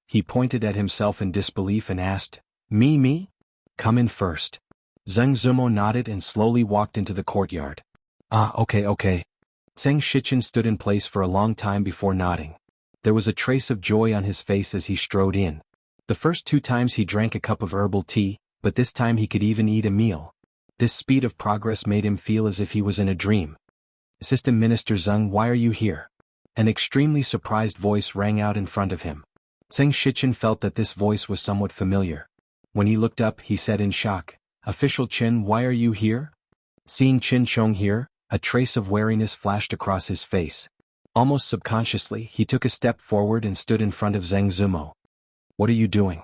He pointed at himself in disbelief and asked, Me? Come in first." Zheng Zumo nodded and slowly walked into the courtyard. Okay. Zheng Shichen stood in place for a long time before nodding. There was a trace of joy on his face as he strode in. The first 2 times he drank a cup of herbal tea, but this time he could even eat a meal. This speed of progress made him feel as if he was in a dream. "Assistant Minister Zheng, why are you here?" An extremely surprised voice rang out in front of him. Zheng Shichen felt that this voice was somewhat familiar. When he looked up, he said in shock, "Official Qin, why are you here?" Seeing Qin Chong here, a trace of wariness flashed across his face. Almost subconsciously, he took a step forward and stood in front of Zheng Zumo. "What are you doing?"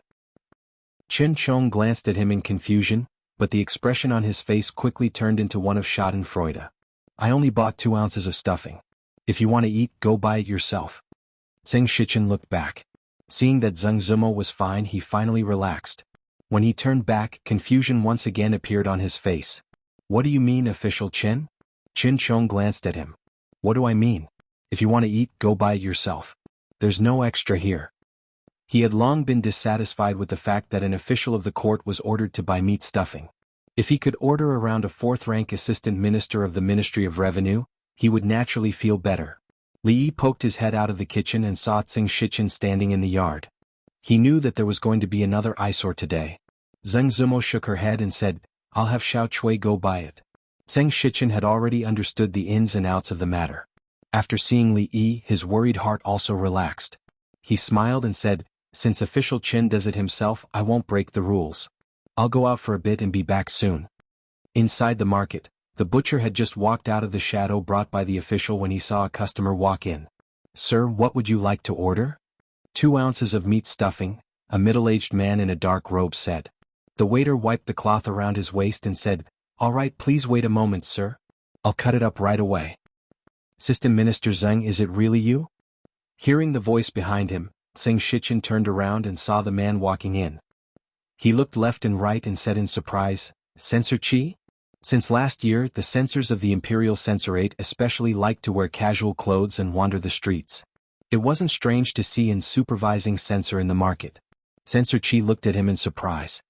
Qin Chong glanced at him in confusion, but the expression on his face quickly turned into one of schadenfreude. "I only bought 2 ounces of stuffing. If you want to eat, go buy it yourself." Zheng Shichen looked back. Seeing that Zheng Zumo was fine, he finally relaxed. When he turned back, confusion once again appeared on his face. "What do you mean, Official Qin?" Qin Chong glanced at him. "What do I mean? If you want to eat, go buy it yourself. There's no extra here." He had long been dissatisfied with the fact that an official of the court was ordered to buy meat stuffing. If he could order around a 4th-rank assistant minister of the Ministry of Revenue, he would naturally feel better. Li Yi poked his head out of the kitchen and saw Zheng Shichen standing in the yard. He knew that there was going to be another eyesore today. Zheng Zumo shook her head and said, "I'll have Xiao Chui go buy it." Zheng Shichen had already understood the ins and outs of the matter. After seeing Li Yi, his worried heart also relaxed. He smiled and said, "Since Official Qin does it himself, I won't break the rules. I'll go out for a bit and be back soon." Inside the market, the butcher had just walked out of the shadow brought by the official when he saw a customer walk in. "Sir, what would you like to order?" 2 ounces of meat stuffing, a middle-aged man in a dark robe said. The waiter wiped the cloth around his waist and said, "All right, please wait a moment, sir. I'll cut it up right away." "Assistant Minister Zheng, is it really you?" Hearing the voice behind him, Zheng Shichen turned around and saw the man walking in. He looked left and right and said in surprise, "Censor Qi?" Since last year, the censors of the Imperial Censorate especially liked to wear casual clothes and wander the streets. It wasn't strange to see a supervising censor in the market. Censor Qi looked at him in surprise.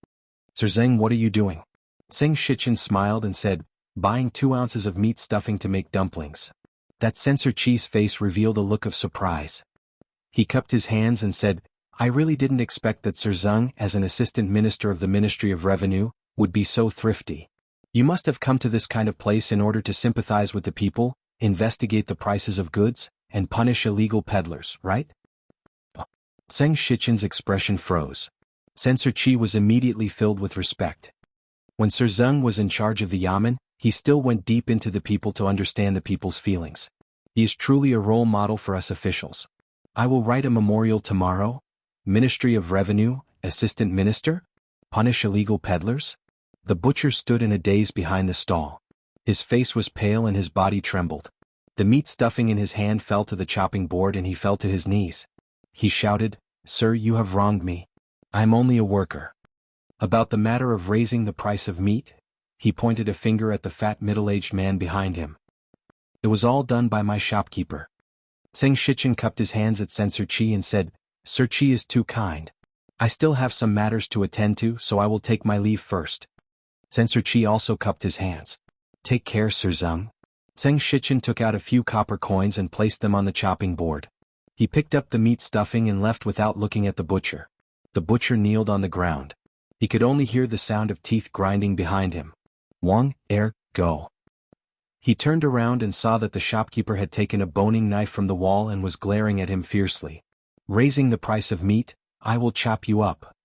"Sir Zheng, what are you doing?" Zheng Shichen smiled and said, "Buying 2 ounces of meat stuffing to make dumplings." That Censor Qi's face revealed a look of surprise. He cupped his hands and said, "I really didn't expect that Sir Zheng, as an assistant minister of the Ministry of Revenue, would be so thrifty. You must have come to this kind of place in order to sympathize with the people, investigate the prices of goods, and punish illegal peddlers, right?" Zheng Shichen's expression froze. Censor Qi was immediately filled with respect. When Sir Zheng was in charge of the Yamen, he still went deep into the people to understand the people's feelings. He is truly a role model for us officials. I will write a memorial tomorrow. Ministry of Revenue, Assistant Minister? Punish illegal peddlers? The butcher stood in a daze behind the stall. His face was pale and his body trembled. The meat stuffing in his hand fell to the chopping board and he fell to his knees. He shouted, "Sir, you have wronged me. I am only a worker." About the matter of raising the price of meat? He pointed a finger at the fat middle-aged man behind him. "It was all done by my shopkeeper." Zheng Shichen cupped his hands at Censor Qi and said, "Sir Qi is too kind. I still have some matters to attend to, so I will take my leave first." Censor Qi also cupped his hands. "Take care, Sir Zheng." Zheng Shichen took out a few copper coins and placed them on the chopping board. He picked up the meat stuffing and left without looking at the butcher. The butcher kneeled on the ground. He could only hear the sound of teeth grinding behind him. "Wang, go." He turned around and saw that the shopkeeper had taken a boning knife from the wall and was glaring at him fiercely. Raising the price of meat, I will chop you up.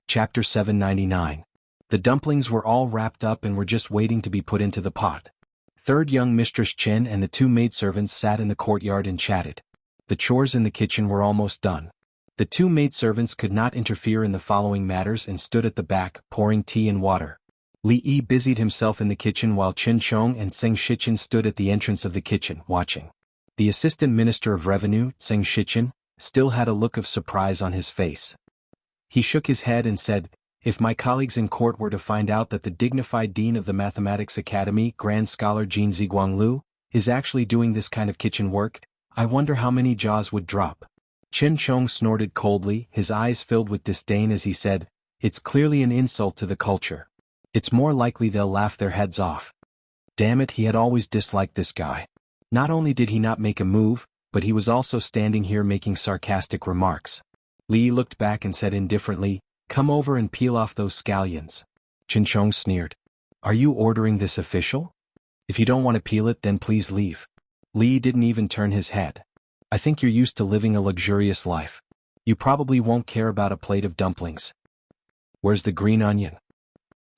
Chapter 799. The dumplings were all wrapped up and were just waiting to be put into the pot. Third young Mistress Chen and the two maidservants sat in the courtyard and chatted. The chores in the kitchen were almost done. The two maidservants could not interfere in the following matters and stood at the back, pouring tea and water. Li Yi busied himself in the kitchen while Qin Chong and Zheng Shichen stood at the entrance of the kitchen, watching. The Assistant Minister of Revenue, Zheng Shichen, still had a look of surprise on his face. He shook his head and said, "If my colleagues in court were to find out that the dignified Dean of the Mathematics Academy, Grand Scholar Jin Ziguanglu, is actually doing this kind of kitchen work, I wonder how many jaws would drop." Qin Chong snorted coldly, his eyes filled with disdain as he said, "It's clearly an insult to the culture. It's more likely they'll laugh their heads off." Damn it, he had always disliked this guy. Not only did he not make a move, but he was also standing here making sarcastic remarks. Li looked back and said indifferently, "Come over and peel off those scallions." Qin Chong sneered. "Are you ordering this official? If you don't want to peel it, then please leave." Li didn't even turn his head. "I think you're used to living a luxurious life. You probably won't care about a plate of dumplings. Where's the green onion?"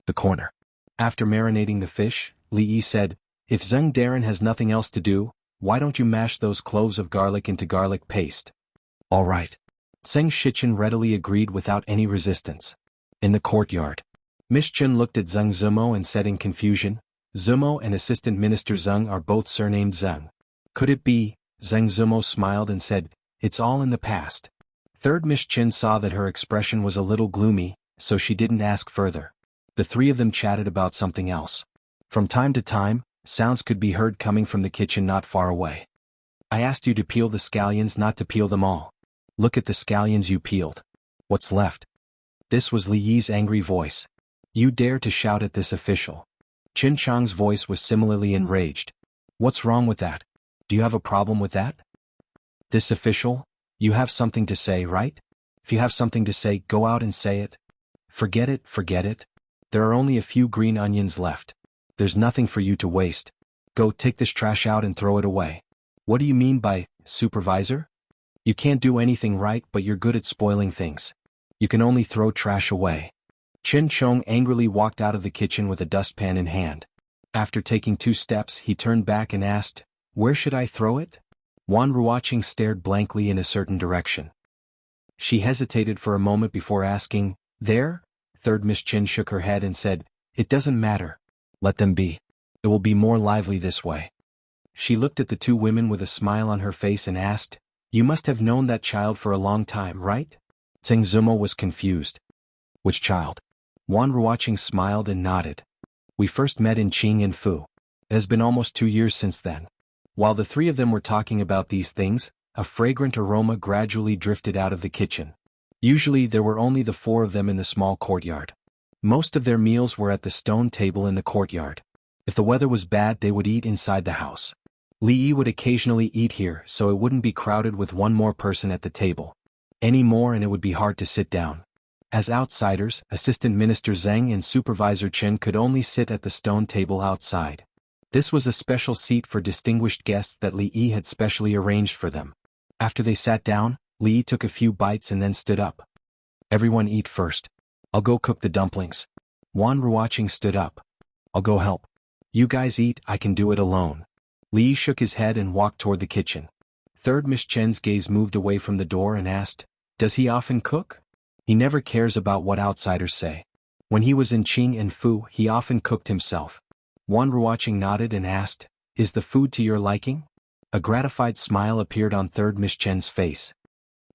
"The corner." After marinating the fish, Li Yi said, "If Zheng Darren has nothing else to do, why don't you mash those cloves of garlic into garlic paste?" "All right." Zheng Shichen readily agreed without any resistance. In the courtyard, Miss Chen looked at Zheng Zumo and said in confusion, "Zumo and Assistant Minister Zheng are both surnamed Zheng. Could it be?" Zheng Zumo smiled and said, "It's all in the past." Third Miss Chen saw that her expression was a little gloomy, so she didn't ask further. The three of them chatted about something else. From time to time, sounds could be heard coming from the kitchen not far away. "I asked you to peel the scallions, not to peel them all. Look at the scallions you peeled. What's left?" This was Li Yi's angry voice. "You dare to shout at this official?" Qin Chong's voice was similarly enraged. "What's wrong with that? Do you have a problem with that? This official? You have something to say, right? If you have something to say, go out and say it. Forget it, forget it. There are only a few green onions left. There's nothing for you to waste. Go take this trash out and throw it away." "What do you mean by, supervisor? You can't do anything right, but you're good at spoiling things. You can only throw trash away." Qin Chong angrily walked out of the kitchen with a dustpan in hand. After taking 2 steps, he turned back and asked, "Where should I throw it?" Wan Ruoqing stared blankly in a certain direction. She hesitated for a moment before asking, "There?" Third Miss Chen shook her head and said, "It doesn't matter. Let them be. It will be more lively this way." She looked at the 2 women with a smile on her face and asked, "You must have known that child for a long time, right?" Zheng Zumo was confused. "Which child?" Wan Ruoqing smiled and nodded. "We first met in Qing and Fu. It has been almost 2 years since then." While the 3 of them were talking about these things, a fragrant aroma gradually drifted out of the kitchen. Usually there were only the 4 of them in the small courtyard. Most of their meals were at the stone table in the courtyard. If the weather was bad, they would eat inside the house. Li Yi would occasionally eat here, so it wouldn't be crowded with one more person at the table. Any more and it would be hard to sit down. As outsiders, Assistant Minister Zheng and Supervisor Chen could only sit at the stone table outside. This was a special seat for distinguished guests that Li Yi had specially arranged for them. After they sat down, Li Yi took a few bites and then stood up. "Everyone eat first. I'll go cook the dumplings." Wan Ruoqing stood up. "I'll go help." "You guys eat, I can do it alone." Li Yi shook his head and walked toward the kitchen. Third Miss Chen's gaze moved away from the door and asked, "Does he often cook?" "He never cares about what outsiders say. When he was in Qing and Fu, he often cooked himself." Wan Ruoqing nodded and asked, "Is the food to your liking?" A gratified smile appeared on Third Miss Chen's face.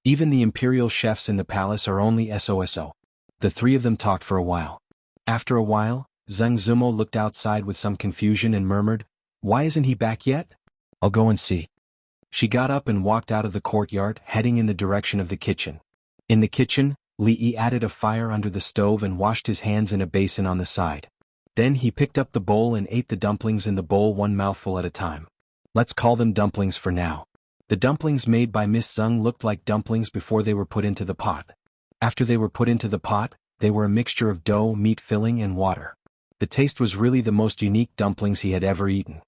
"Even the imperial chefs in the palace are only SOSO. The 3 of them talked for a while. After a while, Zheng Zumo looked outside with some confusion and murmured, "Why isn't he back yet? I'll go and see." She got up and walked out of the courtyard, heading in the direction of the kitchen. In the kitchen, Li Yi added a fire under the stove and washed his hands in a basin on the side. Then he picked up the bowl and ate the dumplings in the bowl one mouthful at a time. Let's call them dumplings for now. The dumplings made by Miss Zheng looked like dumplings before they were put into the pot. After they were put into the pot, they were a mixture of dough, meat filling and water. The taste was really the most unique dumplings he had ever eaten.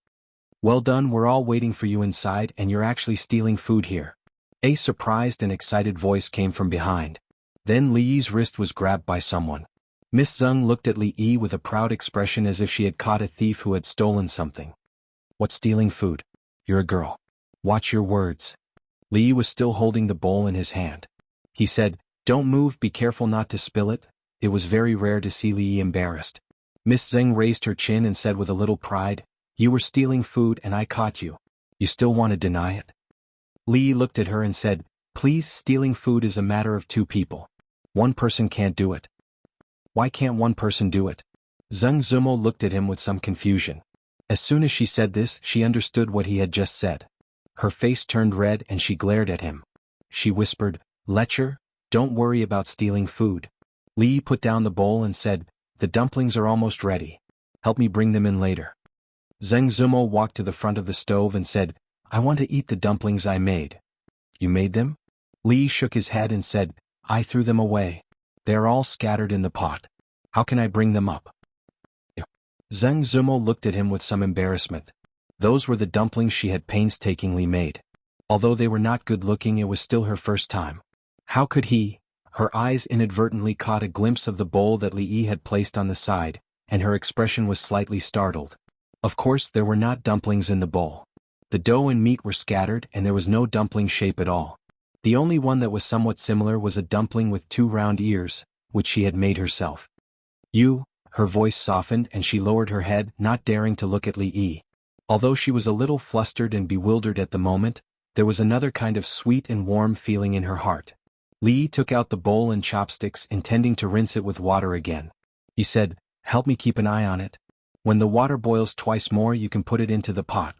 Well done, we're all waiting for you inside and you're actually stealing food here. A surprised and excited voice came from behind. Then Li Yi's wrist was grabbed by someone. Miss Zeng looked at Li Yi with a proud expression as if she had caught a thief who had stolen something. What's stealing food? You're a girl. Watch your words. Li Yi was still holding the bowl in his hand. He said, don't move, be careful not to spill it. It was very rare to see Li Yi embarrassed. Miss Zeng raised her chin and said with a little pride, you were stealing food and I caught you. You still want to deny it? Li Yi looked at her and said, please, stealing food is a matter of two people. One person can't do it. Why can't one person do it? Zeng Zumo looked at him with some confusion. As soon as she said this, she understood what he had just said. Her face turned red and she glared at him. She whispered, Lecher, don't worry about stealing food. Li Yi put down the bowl and said, the dumplings are almost ready. Help me bring them in later. Zeng Zumo walked to the front of the stove and said, I want to eat the dumplings I made. You made them? Li Yi shook his head and said, I threw them away. They are all scattered in the pot. How can I bring them up? Zeng Zumo looked at him with some embarrassment. Those were the dumplings she had painstakingly made. Although they were not good-looking, it was still her first time. How could he? Her eyes inadvertently caught a glimpse of the bowl that Li Yi had placed on the side, and her expression was slightly startled. Of course, there were not dumplings in the bowl. The dough and meat were scattered and there was no dumpling shape at all. The only one that was somewhat similar was a dumpling with 2 round ears, which she had made herself. You, her voice softened and she lowered her head, not daring to look at Li Yi. Although she was a little flustered and bewildered at the moment, there was another kind of sweet and warm feeling in her heart. Li Yi took out the bowl and chopsticks, intending to rinse it with water again. He said, help me keep an eye on it. When the water boils twice more, you can put it into the pot.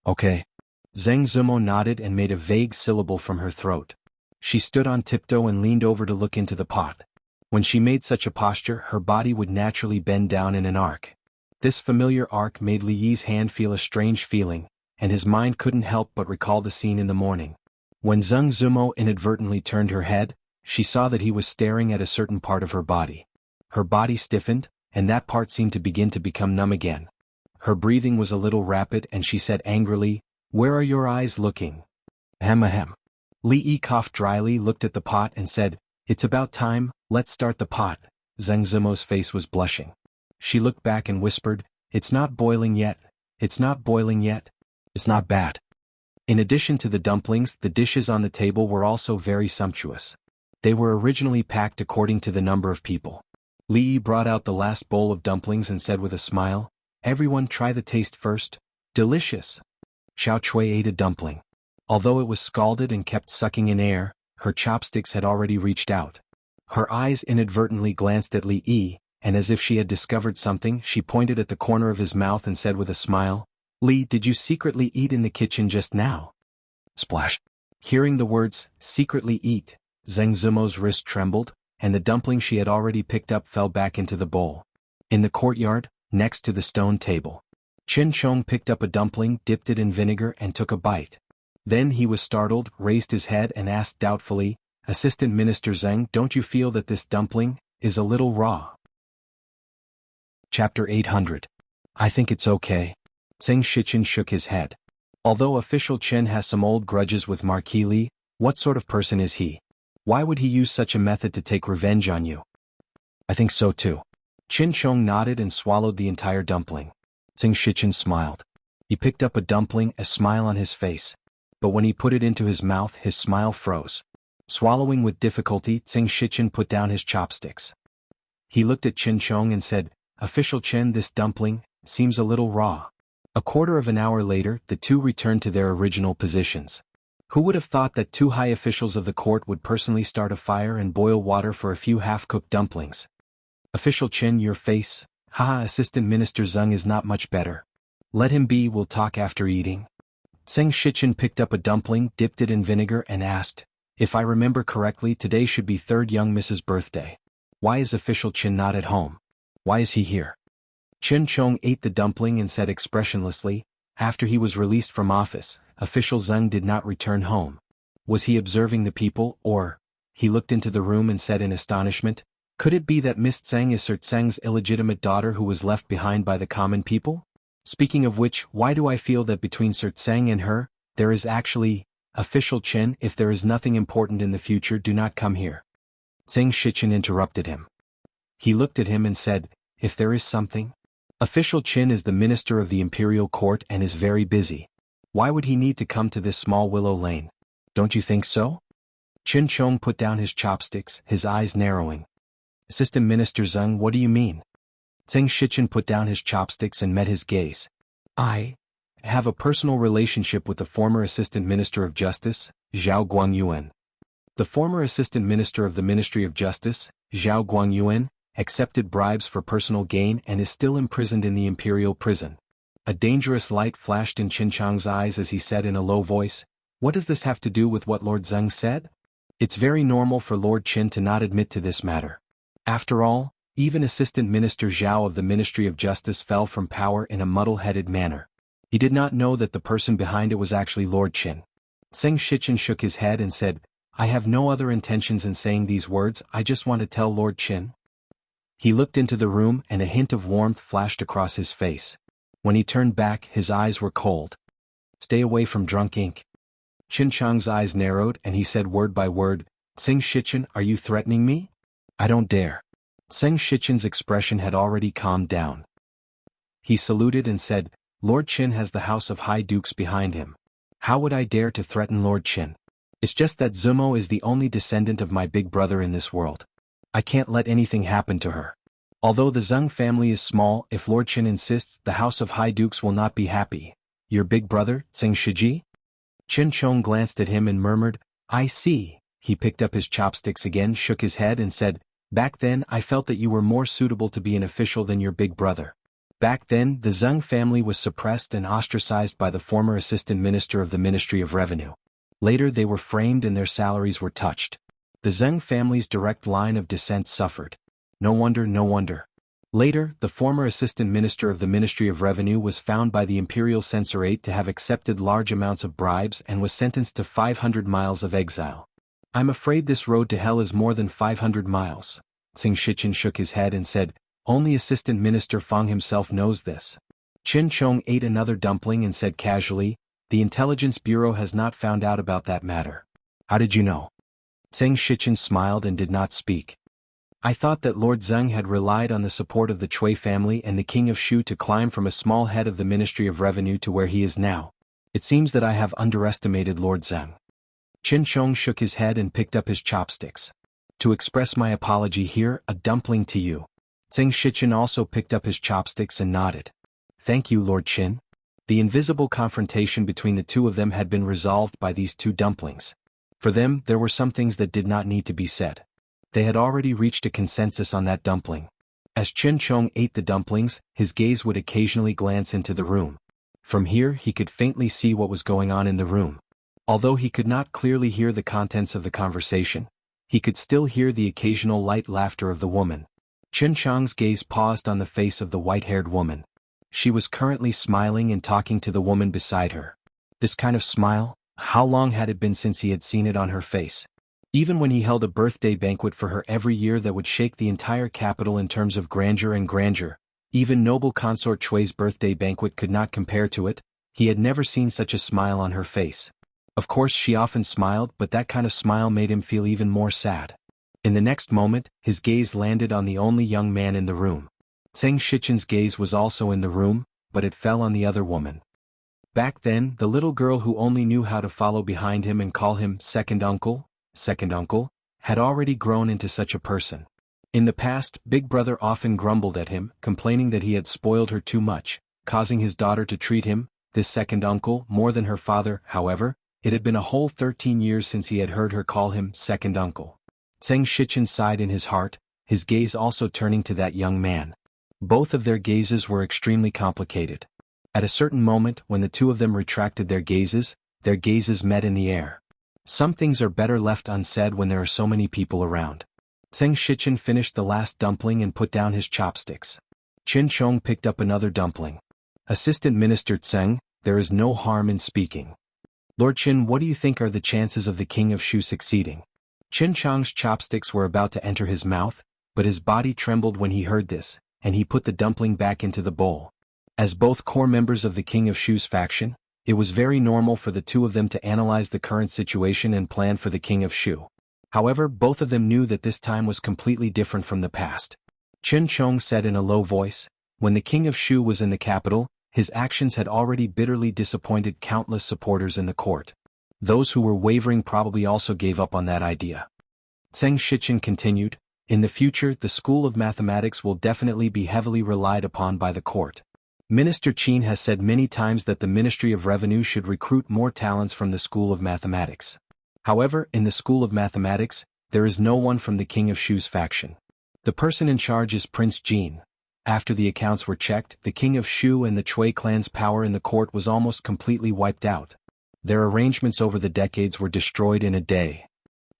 Okay. Zeng Zumo nodded and made a vague syllable from her throat. She stood on tiptoe and leaned over to look into the pot. When she made such a posture, her body would naturally bend down in an arc. This familiar arc made Li Yi's hand feel a strange feeling, and his mind couldn't help but recall the scene in the morning. When Zeng Zumo inadvertently turned her head, she saw that he was staring at a certain part of her body. Her body stiffened, and that part seemed to begin to become numb again. Her breathing was a little rapid and she said angrily, where are your eyes looking? Ahem ahem. Li Yi coughed dryly, looked at the pot and said, it's about time, let's start the pot. Zeng Zumo's face was blushing. She looked back and whispered, it's not boiling yet, it's not boiling yet, it's not bad. In addition to the dumplings, the dishes on the table were also very sumptuous. They were originally packed according to the number of people. Li Yi brought out the last bowl of dumplings and said with a smile, everyone try the taste first. Delicious. Xiao Chui ate a dumpling. Although it was scalded and kept sucking in air, her chopsticks had already reached out. Her eyes inadvertently glanced at Li Yi, and as if she had discovered something, she pointed at the corner of his mouth and said with a smile, Li, did you secretly eat in the kitchen just now? Splash. Hearing the words, secretly eat, Zeng Zumo's wrist trembled, and the dumpling she had already picked up fell back into the bowl. In the courtyard, next to the stone table, Chen Chong picked up a dumpling, dipped it in vinegar and took a bite. Then he was startled, raised his head and asked doubtfully, Assistant Minister Zeng, don't you feel that this dumpling is a little raw? Chapter 800. I think it's okay. Zeng Shichen shook his head. Although official Chen has some old grudges with Marquis Li, what sort of person is he? Why would he use such a method to take revenge on you? I think so too. Chen Chong nodded and swallowed the entire dumpling. Zeng Shichen smiled. He picked up a dumpling, a smile on his face. But when he put it into his mouth, his smile froze. Swallowing with difficulty, Zeng Shichen put down his chopsticks. He looked at Chen Chong and said, Official Chen, this dumpling seems a little raw. A quarter of an hour later, the two returned to their original positions. Who would have thought that 2 high officials of the court would personally start a fire and boil water for a few half-cooked dumplings? Official Chen, your face? Haha, Assistant Minister Zeng is not much better. Let him be, we'll talk after eating. Zeng Shichen picked up a dumpling, dipped it in vinegar and asked, if I remember correctly, today should be 3rd young Mrs. birthday. Why is Official Chen not at home? Why is he here? Chen Chong ate the dumpling and said expressionlessly, after he was released from office, Official Zeng did not return home. Was he observing the people, or? He looked into the room and said in astonishment, Could it be that Miss Tseng is Sir Tseng's illegitimate daughter who was left behind by the common people? Speaking of which, why do I feel that between Sir Tseng and her, there is actually, official Chen, if there is nothing important in the future, do not come here. Tseng Shichen interrupted him. He looked at him and said, if there is something? Official Qin is the minister of the imperial court and is very busy. Why would he need to come to this small willow lane? Don't you think so? Qin Chong put down his chopsticks, his eyes narrowing. Assistant Minister Zeng, what do you mean? Tseng Shichen put down his chopsticks and met his gaze. I have a personal relationship with the former Assistant Minister of Justice, Zhao Guangyuan. The former Assistant Minister of the Ministry of Justice, Zhao Guangyuan, accepted bribes for personal gain and is still imprisoned in the imperial prison. A dangerous light flashed in Qin Chong's eyes as he said in a low voice, what does this have to do with what Lord Zeng said? It's very normal for Lord Qin to not admit to this matter. After all, even Assistant Minister Zhao of the Ministry of Justice fell from power in a muddle-headed manner. He did not know that the person behind it was actually Lord Qin. Tseng Shichen shook his head and said, I have no other intentions in saying these words, I just want to tell Lord Qin. He looked into the room and a hint of warmth flashed across his face. When he turned back, his eyes were cold. Stay away from drunk ink. Qin Chong's eyes narrowed and he said word by word, Tseng Shichen, are you threatening me? I don't dare. Tseng Shichen's expression had already calmed down. He saluted and said, Lord Qin has the House of High Dukes behind him. How would I dare to threaten Lord Qin? It's just that Zumo is the only descendant of my big brother in this world. I can't let anything happen to her. Although the Zeng family is small, if Lord Qin insists, the House of High Dukes will not be happy. Your big brother, Tseng Shiji? Qin Chong glanced at him and murmured, I see. He picked up his chopsticks again, shook his head and said, back then I felt that you were more suitable to be an official than your big brother. Back then, the Zeng family was suppressed and ostracized by the former assistant minister of the Ministry of Revenue. Later they were framed and their salaries were touched. The Zeng family's direct line of descent suffered. No wonder, no wonder. Later, the former assistant minister of the Ministry of Revenue was found by the Imperial Censorate to have accepted large amounts of bribes and was sentenced to 500 miles of exile. I'm afraid this road to hell is more than 500 miles. Tseng Shichen shook his head and said, only Assistant Minister Fang himself knows this. Qin Chong ate another dumpling and said casually, the Intelligence Bureau has not found out about that matter. How did you know? Tseng Shichen smiled and did not speak. I thought that Lord Zeng had relied on the support of the Chui family and the King of Shu to climb from a small head of the Ministry of Revenue to where he is now. It seems that I have underestimated Lord Zeng. Qin Chong shook his head and picked up his chopsticks. To express my apology here, a dumpling to you. Tseng Shichen also picked up his chopsticks and nodded. Thank you, Lord Qin. The invisible confrontation between the two of them had been resolved by these two dumplings. For them, there were some things that did not need to be said. They had already reached a consensus on that dumpling. As Qin Chong ate the dumplings, his gaze would occasionally glance into the room. From here he could faintly see what was going on in the room. Although he could not clearly hear the contents of the conversation, he could still hear the occasional light laughter of the woman. Qin Chong's gaze paused on the face of the white-haired woman. She was currently smiling and talking to the woman beside her. This kind of smile, how long had it been since he had seen it on her face? Even when he held a birthday banquet for her every year that would shake the entire capital in terms of grandeur and grandeur, even noble consort Chui's birthday banquet could not compare to it, he had never seen such a smile on her face. Of course she often smiled, but that kind of smile made him feel even more sad. In the next moment, his gaze landed on the only young man in the room. Tseng Shichen's gaze was also in the room, but it fell on the other woman. Back then, the little girl who only knew how to follow behind him and call him second uncle, had already grown into such a person. In the past, Big Brother often grumbled at him, complaining that he had spoiled her too much, causing his daughter to treat him, this second uncle, more than her father. However, it had been a whole 13 years since he had heard her call him second uncle. Tseng Shichen sighed in his heart, his gaze also turning to that young man. Both of their gazes were extremely complicated. At a certain moment, when the two of them retracted their gazes met in the air. Some things are better left unsaid when there are so many people around. Tseng Shichen finished the last dumpling and put down his chopsticks. Qin Chong picked up another dumpling. Assistant Minister Tseng, there is no harm in speaking. Lord Qin, what do you think are the chances of the King of Shu succeeding? Qin Chong's chopsticks were about to enter his mouth, but his body trembled when he heard this, and he put the dumpling back into the bowl. As both core members of the King of Shu's faction, it was very normal for the two of them to analyze the current situation and plan for the King of Shu. However, both of them knew that this time was completely different from the past. Chen Chong said in a low voice, when the King of Shu was in the capital, his actions had already bitterly disappointed countless supporters in the court. Those who were wavering probably also gave up on that idea. Zheng Shichen continued, in the future the School of Mathematics will definitely be heavily relied upon by the court. Minister Qin has said many times that the Ministry of Revenue should recruit more talents from the School of Mathematics. However, in the School of Mathematics, there is no one from the King of Shu's faction. The person in charge is Prince Jin. After the accounts were checked, the King of Shu and the Chui clan's power in the court was almost completely wiped out. Their arrangements over the decades were destroyed in a day.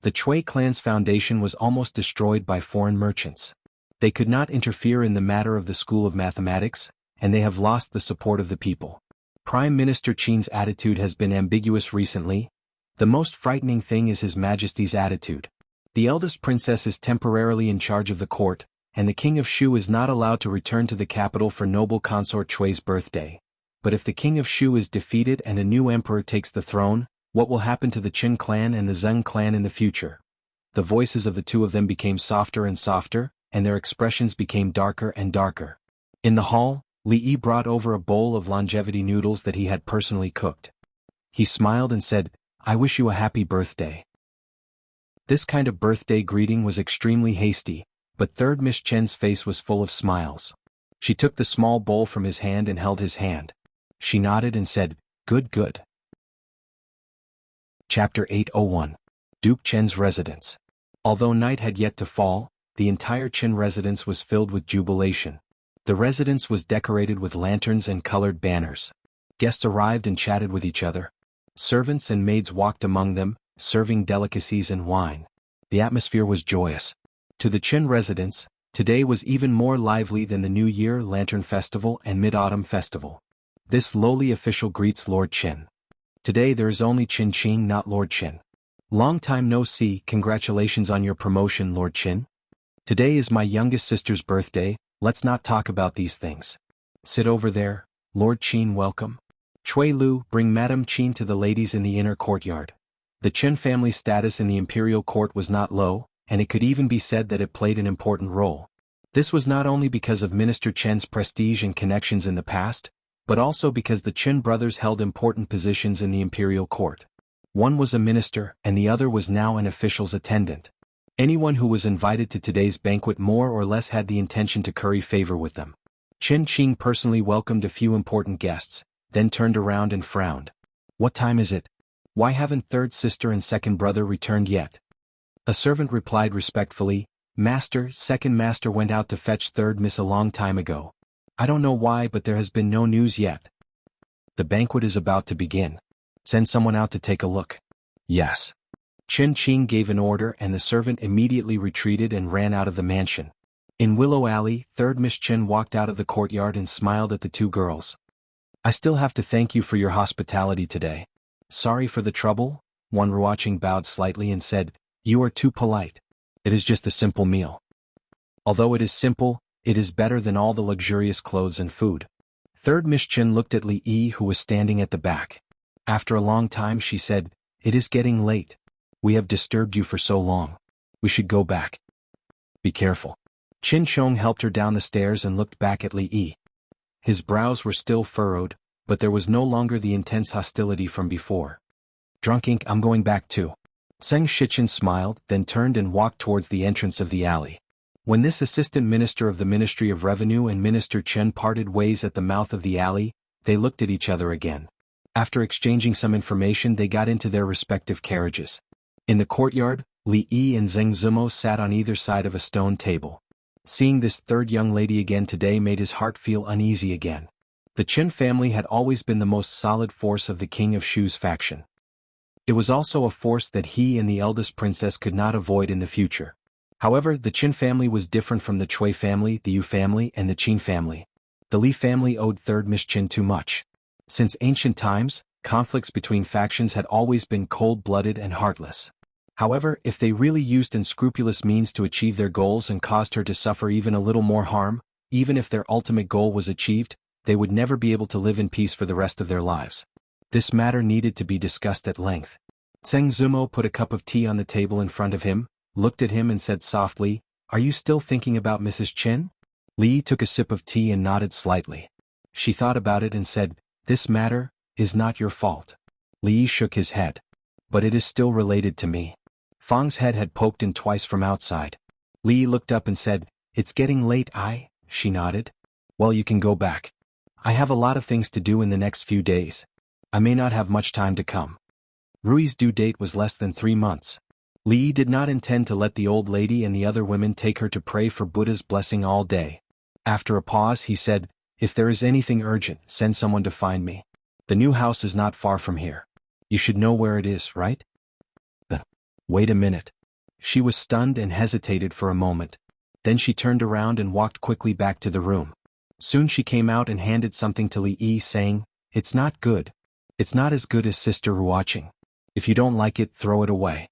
The Chui clan's foundation was almost destroyed by foreign merchants. They could not interfere in the matter of the School of Mathematics, and they have lost the support of the people. Prime Minister Qin's attitude has been ambiguous recently. The most frightening thing is His Majesty's attitude. The eldest princess is temporarily in charge of the court, and the King of Shu is not allowed to return to the capital for noble consort Chui's birthday. But if the King of Shu is defeated and a new emperor takes the throne, what will happen to the Qin clan and the Zheng clan in the future? The voices of the two of them became softer and softer, and their expressions became darker and darker. In the hall, Li Yi brought over a bowl of longevity noodles that he had personally cooked. He smiled and said, I wish you a happy birthday. This kind of birthday greeting was extremely hasty, but Third Miss Chen's face was full of smiles. She took the small bowl from his hand and held his hand. She nodded and said, Good, good. Chapter 801. Duke Chen's Residence. Although night had yet to fall, the entire Chen residence was filled with jubilation. The residence was decorated with lanterns and colored banners. Guests arrived and chatted with each other. Servants and maids walked among them, serving delicacies and wine. The atmosphere was joyous. To the Chen residence, today was even more lively than the New Year Lantern Festival and Mid-Autumn Festival. This lowly official greets Lord Chen. Today there is only Qin Qing, not Lord Chen. Long time no see, congratulations on your promotion, Lord Chen. Today is my youngest sister's birthday, let's not talk about these things. Sit over there, Lord Qin, welcome. Chui Lu, bring Madame Qin to the ladies in the inner courtyard. The Chen family's status in the imperial court was not low, and it could even be said that it played an important role. This was not only because of Minister Chen's prestige and connections in the past, but also because the Chen brothers held important positions in the imperial court. One was a minister, and the other was now an official's attendant. Anyone who was invited to today's banquet more or less had the intention to curry favor with them. Qin Qing personally welcomed a few important guests, then turned around and frowned. What time is it? Why haven't third sister and second brother returned yet? A servant replied respectfully, Master, second master went out to fetch third miss a long time ago. I don't know why, but there has been no news yet. The banquet is about to begin. Send someone out to take a look. Yes. Qin Qing gave an order and the servant immediately retreated and ran out of the mansion. In Willow Alley, third Miss Chen walked out of the courtyard and smiled at the two girls. I still have to thank you for your hospitality today. Sorry for the trouble, one Ruoqing bowed slightly and said, You are too polite. It is just a simple meal. Although it is simple, it is better than all the luxurious clothes and food. Third Miss Chen looked at Li Yi, who was standing at the back. After a long time she said, It is getting late. We have disturbed you for so long. We should go back. Be careful. Qin Chong helped her down the stairs and looked back at Li Yi. His brows were still furrowed, but there was no longer the intense hostility from before. Drunk ink, I'm going back too. Zheng Shichen smiled, then turned and walked towards the entrance of the alley. When this assistant minister of the Ministry of Revenue and Minister Chen parted ways at the mouth of the alley, they looked at each other again. After exchanging some information, they got into their respective carriages. In the courtyard, Li Yi and Zheng Zumo sat on either side of a stone table. Seeing this third young lady again today made his heart feel uneasy again. The Chen family had always been the most solid force of the King of Shu's faction. It was also a force that he and the eldest princess could not avoid in the future. However, the Qin family was different from the Chui family, the Yu family, and the Qin family. The Li family owed third Miss Qin too much. Since ancient times, conflicts between factions had always been cold-blooded and heartless. However, if they really used unscrupulous means to achieve their goals and caused her to suffer even a little more harm, even if their ultimate goal was achieved, they would never be able to live in peace for the rest of their lives. This matter needed to be discussed at length. Zheng Zumo put a cup of tea on the table in front of him, looked at him and said softly, "Are you still thinking about Mrs. Chen?" Li took a sip of tea and nodded slightly. She thought about it and said, "This matter is not your fault." Li shook his head. "But it is still related to me." Fang's head had poked in twice from outside. Li looked up and said, "It's getting late." She nodded. "Well, you can go back. I have a lot of things to do in the next few days. I may not have much time to come." Rui's due date was less than 3 months. Li did not intend to let the old lady and the other women take her to pray for Buddha's blessing all day. After a pause he said, "If there is anything urgent, send someone to find me. The new house is not far from here. You should know where it is, right?" Wait a minute. She was stunned and hesitated for a moment. Then she turned around and walked quickly back to the room. Soon she came out and handed something to Li Yi saying, "It's not good. It's not as good as Sister Ruoqing. If you don't like it, throw it away."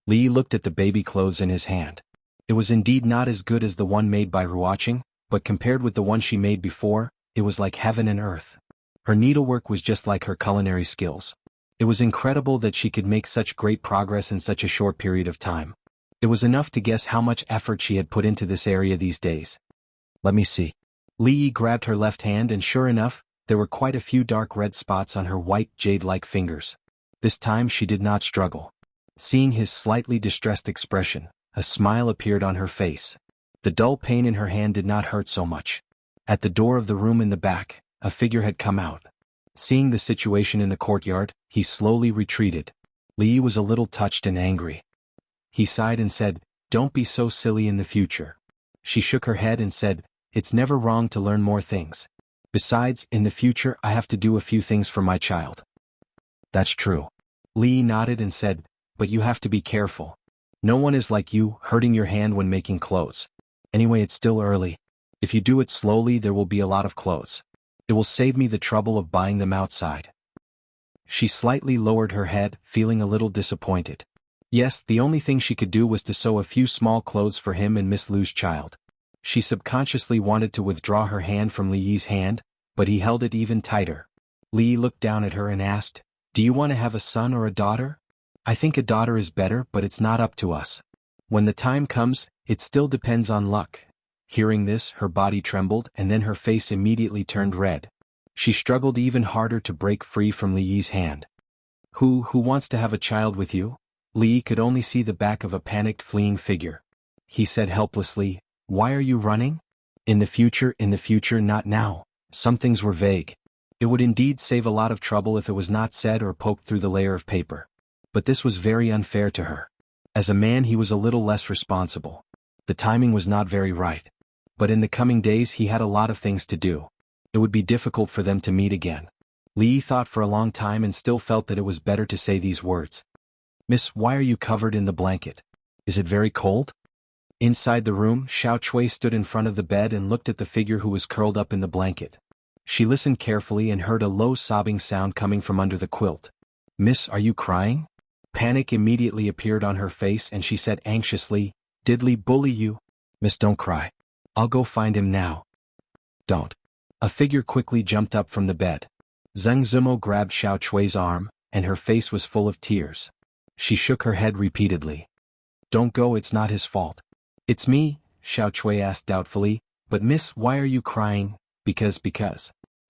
Li looked at the baby clothes in his hand. It was indeed not as good as the one made by Ruoqing, but compared with the one she made before, it was like heaven and earth. Her needlework was just like her culinary skills. It was incredible that she could make such great progress in such a short period of time. It was enough to guess how much effort she had put into this area these days. "Let me see." Li Yi grabbed her left hand and sure enough, there were quite a few dark red spots on her white jade-like fingers. This time she did not struggle. Seeing his slightly distressed expression, a smile appeared on her face. The dull pain in her hand did not hurt so much. At the door of the room in the back, a figure had come out. Seeing the situation in the courtyard, he slowly retreated. Li Yi was a little touched and angry. He sighed and said, "Don't be so silly in the future." She shook her head and said, "It's never wrong to learn more things. Besides, in the future I have to do a few things for my child." "That's true." Li Yi nodded and said, "But you have to be careful. No one is like you, hurting your hand when making clothes. Anyway, it's still early. If you do it slowly, there will be a lot of clothes. It will save me the trouble of buying them outside." She slightly lowered her head, feeling a little disappointed. Yes, the only thing she could do was to sew a few small clothes for him and Miss Lu's child. She subconsciously wanted to withdraw her hand from Li Yi's hand, but he held it even tighter. Li looked down at her and asked, "Do you want to have a son or a daughter?" "I think a daughter is better, but it's not up to us. When the time comes, it still depends on luck." Hearing this, her body trembled and then her face immediately turned red. She struggled even harder to break free from Li Yi's hand. Who wants to have a child with you?" Li Yi could only see the back of a panicked fleeing figure. He said helplessly, "Why are you running?" In the future, not now." Some things were vague. It would indeed save a lot of trouble if it was not said or poked through the layer of paper. But this was very unfair to her. As a man he was a little less responsible. The timing was not very right. But in the coming days he had a lot of things to do. It would be difficult for them to meet again. Li Yi thought for a long time and still felt that it was better to say these words. "Miss, why are you covered in the blanket? Is it very cold?" Inside the room, Xiao Chui stood in front of the bed and looked at the figure who was curled up in the blanket. She listened carefully and heard a low sobbing sound coming from under the quilt. "Miss, are you crying?" Panic immediately appeared on her face and she said anxiously, "Did Li bully you?" "Miss, don't cry. I'll go find him now." "Don't." A figure quickly jumped up from the bed. Zheng Zumo grabbed Xiao Chui's arm, and her face was full of tears. She shook her head repeatedly. "Don't go, it's not his fault." "It's me," Xiao Chui asked doubtfully, "but miss, why are you crying?" Because.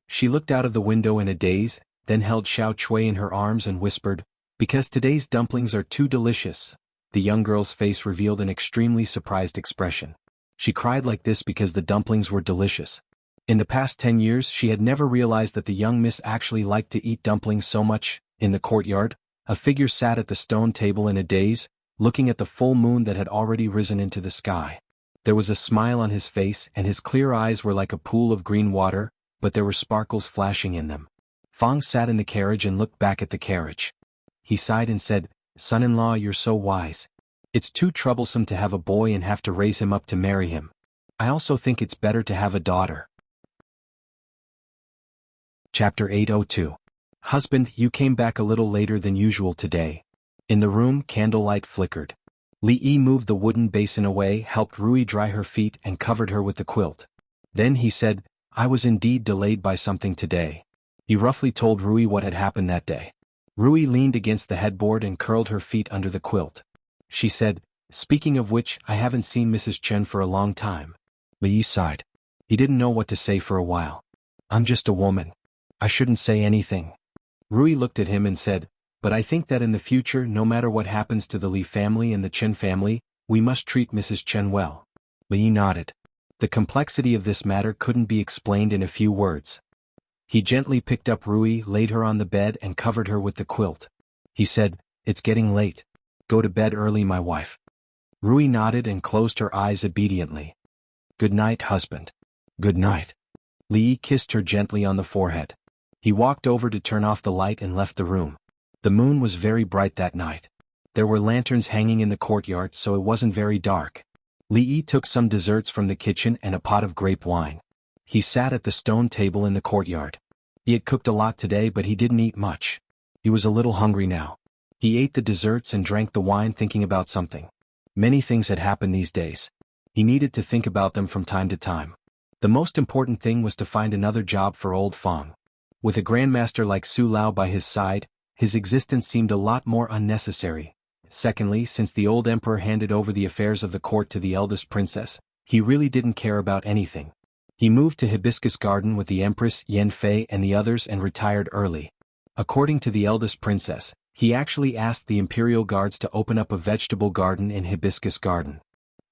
She looked out of the window in a daze, then held Xiao Chui in her arms and whispered, "Because today's dumplings are too delicious." The young girl's face revealed an extremely surprised expression. She cried like this because the dumplings were delicious. In the past 10 years she had never realized that the young miss actually liked to eat dumplings so much. In the courtyard, a figure sat at the stone table in a daze, looking at the full moon that had already risen into the sky. There was a smile on his face and his clear eyes were like a pool of green water, but there were sparkles flashing in them. Fang sat in the carriage and looked back at the carriage. He sighed and said, "Son-in-law, you're so wise. It's too troublesome to have a boy and have to raise him up to marry him. I also think it's better to have a daughter." Chapter 802. Husband, you came back a little later than usual today. In the room, candlelight flickered. Li Yi moved the wooden basin away, helped Rui dry her feet and covered her with the quilt. Then he said, I was indeed delayed by something today. He roughly told Rui what had happened that day. Rui leaned against the headboard and curled her feet under the quilt. She said, speaking of which, I haven't seen Mrs. Chen for a long time. Li Yi sighed. He didn't know what to say for a while. I'm just a woman. I shouldn't say anything. Rui looked at him and said, but I think that in the future, no matter what happens to the Li family and the Chen family, we must treat Mrs. Chen well. Li Yi nodded. The complexity of this matter couldn't be explained in a few words. He gently picked up Rui, laid her on the bed and covered her with the quilt. He said, it's getting late. Go to bed early, my wife. Rui nodded and closed her eyes obediently. Good night, husband. Good night. Li Yi kissed her gently on the forehead. He walked over to turn off the light and left the room. The moon was very bright that night. There were lanterns hanging in the courtyard, so it wasn't very dark. Li Yi took some desserts from the kitchen and a pot of grape wine. He sat at the stone table in the courtyard. He had cooked a lot today, but he didn't eat much. He was a little hungry now. He ate the desserts and drank the wine, thinking about something. Many things had happened these days. He needed to think about them from time to time. The most important thing was to find another job for old Feng. With a grandmaster like Su Lao by his side, his existence seemed a lot more unnecessary. Secondly, since the old emperor handed over the affairs of the court to the eldest princess, he really didn't care about anything. He moved to Hibiscus Garden with the Empress, Yan Fei and the others and retired early. According to the eldest princess, he actually asked the imperial guards to open up a vegetable garden in Hibiscus Garden.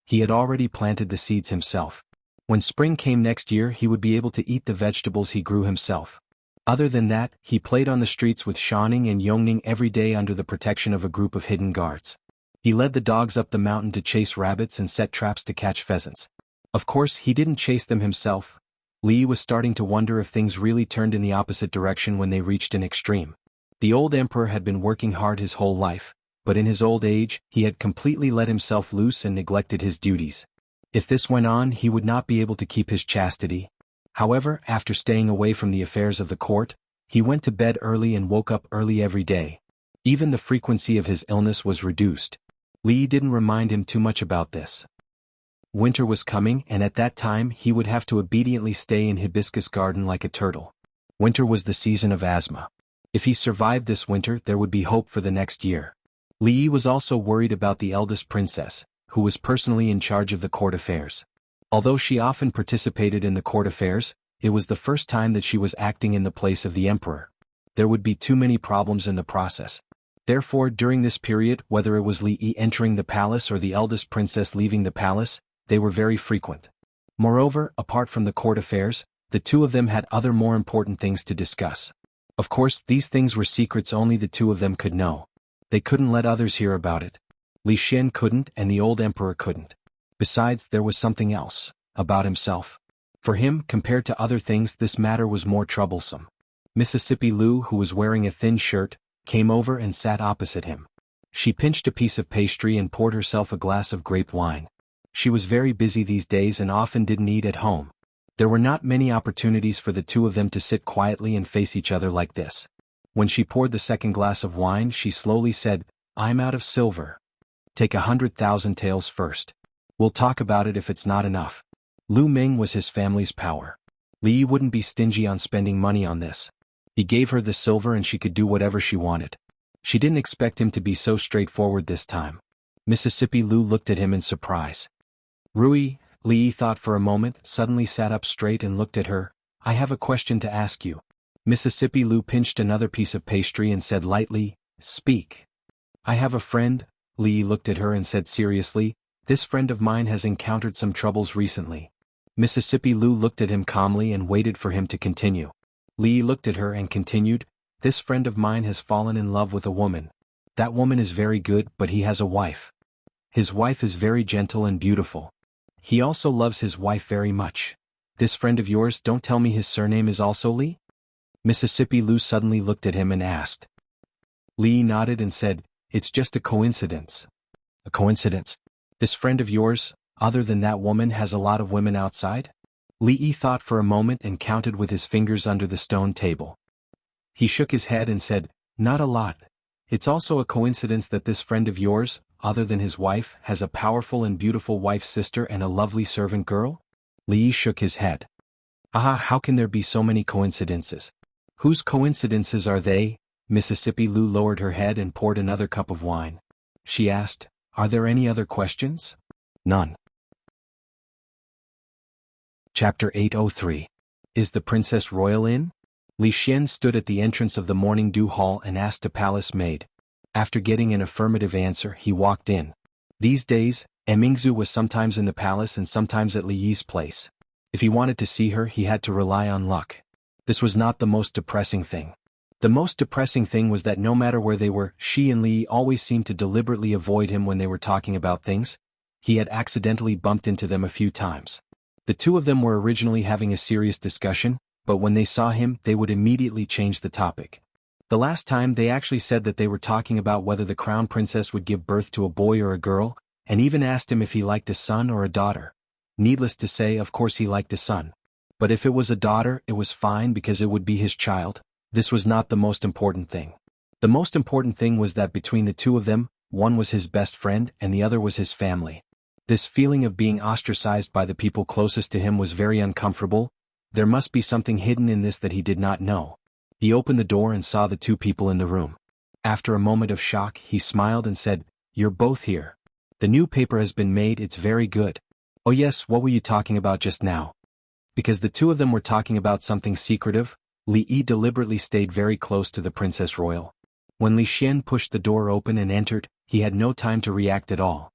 He had already planted the seeds himself. When spring came next year, he would be able to eat the vegetables he grew himself. Other than that, he played on the streets with Shanning and Yongning every day under the protection of a group of hidden guards. He led the dogs up the mountain to chase rabbits and set traps to catch pheasants. Of course, he didn't chase them himself. Li was starting to wonder if things really turned in the opposite direction when they reached an extreme. The old emperor had been working hard his whole life, but in his old age, he had completely let himself loose and neglected his duties. If this went on, he would not be able to keep his chastity. However, after staying away from the affairs of the court, he went to bed early and woke up early every day. Even the frequency of his illness was reduced. Li didn't remind him too much about this. Winter was coming, and at that time he would have to obediently stay in Hibiscus Garden like a turtle. Winter was the season of asthma. If he survived this winter, there would be hope for the next year. Li was also worried about the eldest princess, who was personally in charge of the court affairs. Although she often participated in the court affairs, it was the first time that she was acting in the place of the emperor. There would be too many problems in the process. Therefore, during this period, whether it was Li Yi entering the palace or the eldest princess leaving the palace, they were very frequent. Moreover, apart from the court affairs, the two of them had other more important things to discuss. Of course, these things were secrets only the two of them could know. They couldn't let others hear about it. Li Xian couldn't and the old emperor couldn't. Besides, there was something else, about himself. For him, compared to other things, this matter was more troublesome. Mississippi Lu, who was wearing a thin shirt, came over and sat opposite him. She pinched a piece of pastry and poured herself a glass of grape wine. She was very busy these days and often didn't eat at home. There were not many opportunities for the two of them to sit quietly and face each other like this. When she poured the second glass of wine, she slowly said, I'm out of silver. Take 100,000 taels first. We'll talk about it if it's not enough. Lu Ming was his family's power. Li wouldn't be stingy on spending money on this. He gave her the silver and she could do whatever she wanted. She didn't expect him to be so straightforward this time. Mississippi Lu looked at him in surprise. Rui, Li thought for a moment, suddenly sat up straight and looked at her. I have a question to ask you. Mississippi Lu pinched another piece of pastry and said lightly, Speak. I have a friend. Li looked at her and said seriously, This friend of mine has encountered some troubles recently. Mississippi Lu looked at him calmly and waited for him to continue. Li looked at her and continued, This friend of mine has fallen in love with a woman. That woman is very good, but he has a wife. His wife is very gentle and beautiful. He also loves his wife very much. This friend of yours, don't tell me his surname is also Li? Mississippi Lu suddenly looked at him and asked. Li nodded and said, It's just a coincidence. A coincidence? This friend of yours, other than that woman, has a lot of women outside? Li thought for a moment and counted with his fingers under the stone table. He shook his head and said, Not a lot. It's also a coincidence that this friend of yours, other than his wife, has a powerful and beautiful wife's sister and a lovely servant girl? Li Yi shook his head. Ah, how can there be so many coincidences? Whose coincidences are they? Mississippi Lu lowered her head and poured another cup of wine. She asked, are there any other questions? None. Chapter 803. Is the Princess Royal in? Li Xian stood at the entrance of the Morning Dew Hall and asked a palace maid. After getting an affirmative answer, he walked in. These days, Mingzu was sometimes in the palace and sometimes at Li Yi's place. If he wanted to see her, he had to rely on luck. This was not the most depressing thing. The most depressing thing was that no matter where they were, she and Li Yi always seemed to deliberately avoid him when they were talking about things. He had accidentally bumped into them a few times. The two of them were originally having a serious discussion, but when they saw him, they would immediately change the topic. The last time they actually said that they were talking about whether the crown princess would give birth to a boy or a girl, and even asked him if he liked a son or a daughter. Needless to say, of course he liked a son. But if it was a daughter, it was fine because it would be his child. This was not the most important thing. The most important thing was that between the two of them, one was his best friend and the other was his family. This feeling of being ostracized by the people closest to him was very uncomfortable. There must be something hidden in this that he did not know. He opened the door and saw the two people in the room. After a moment of shock, he smiled and said, "You're both here. The new paper has been made, it's very good." "Oh yes, what were you talking about just now?" Because the two of them were talking about something secretive, Li Yi deliberately stayed very close to the Princess Royal. When Li Xian pushed the door open and entered, he had no time to react at all.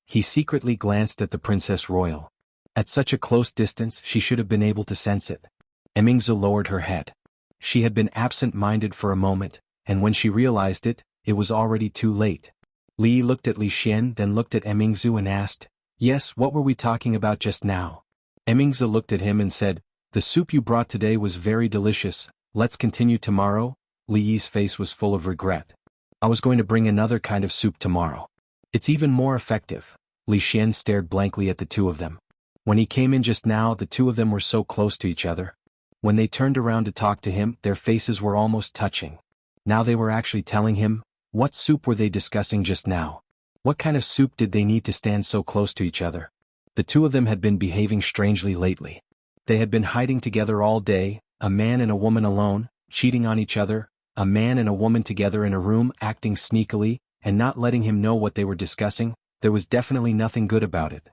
He secretly glanced at the Princess Royal. At such a close distance, she should have been able to sense it. Mingzu lowered her head. She had been absent-minded for a moment, and when she realized it, it was already too late. Li Yi looked at Li Xian, then looked at Mingzu and asked, "Yes, what were we talking about just now?" Mingzu looked at him and said, "The soup you brought today was very delicious, let's continue tomorrow." Li Yi's face was full of regret. "I was going to bring another kind of soup tomorrow. It's even more effective." Li Xian stared blankly at the two of them. When he came in just now, the two of them were so close to each other. When they turned around to talk to him, their faces were almost touching. Now they were actually telling him, what soup were they discussing just now? What kind of soup did they need to stand so close to each other? The two of them had been behaving strangely lately. They had been hiding together all day, a man and a woman alone, cheating on each other, a man and a woman together in a room acting sneakily, and not letting him know what they were discussing. There was definitely nothing good about it.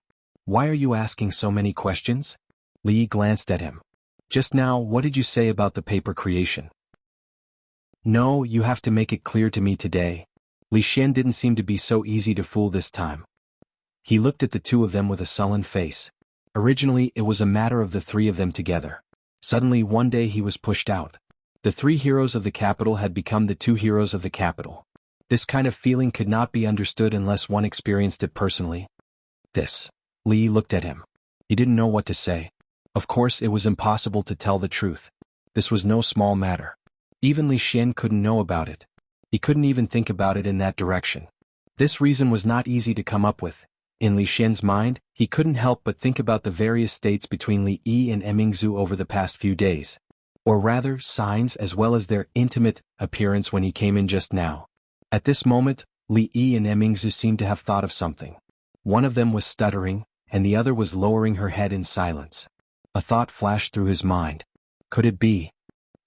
"Why are you asking so many questions?" Li Yi glanced at him. "Just now, what did you say about the paper creation?" "No, you have to make it clear to me today." Li Xian didn't seem to be so easy to fool this time. He looked at the two of them with a sullen face. Originally, it was a matter of the three of them together. Suddenly one day he was pushed out. The three heroes of the capital had become the two heroes of the capital. This kind of feeling could not be understood unless one experienced it personally. Li Yi looked at him. He didn't know what to say. Of course, it was impossible to tell the truth. This was no small matter. Even Li Xian couldn't know about it. He couldn't even think about it in that direction. This reason was not easy to come up with. In Li Xian's mind, he couldn't help but think about the various states between Li Yi and Mingzu over the past few days. Or rather, signs as well as their intimate appearance when he came in just now. At this moment, Li Yi and Mingzu seemed to have thought of something. One of them was stuttering, and the other was lowering her head in silence. A thought flashed through his mind. Could it be?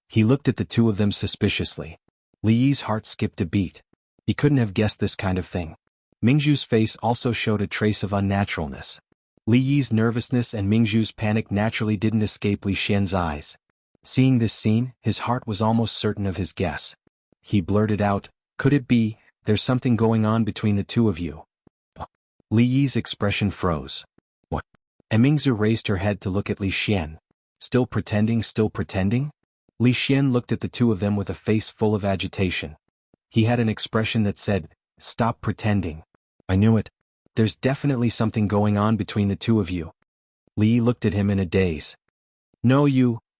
He looked at the two of them suspiciously. Li Yi's heart skipped a beat. He couldn't have guessed this kind of thing. Mingzhu's face also showed a trace of unnaturalness. Li Yi's nervousness and Mingzhu's panic naturally didn't escape Li Xian's eyes. Seeing this scene, his heart was almost certain of his guess. He blurted out, "Could it be, there's something going on between the two of you?" Li Yi's expression froze. "What?" Mingzu raised her head to look at Li Xian. Still pretending, still pretending? Li Xian looked at the two of them with a face full of agitation. He had an expression that said, "Stop pretending. I knew it. There's definitely something going on between the two of you." Li Yi looked at him in a daze. "No,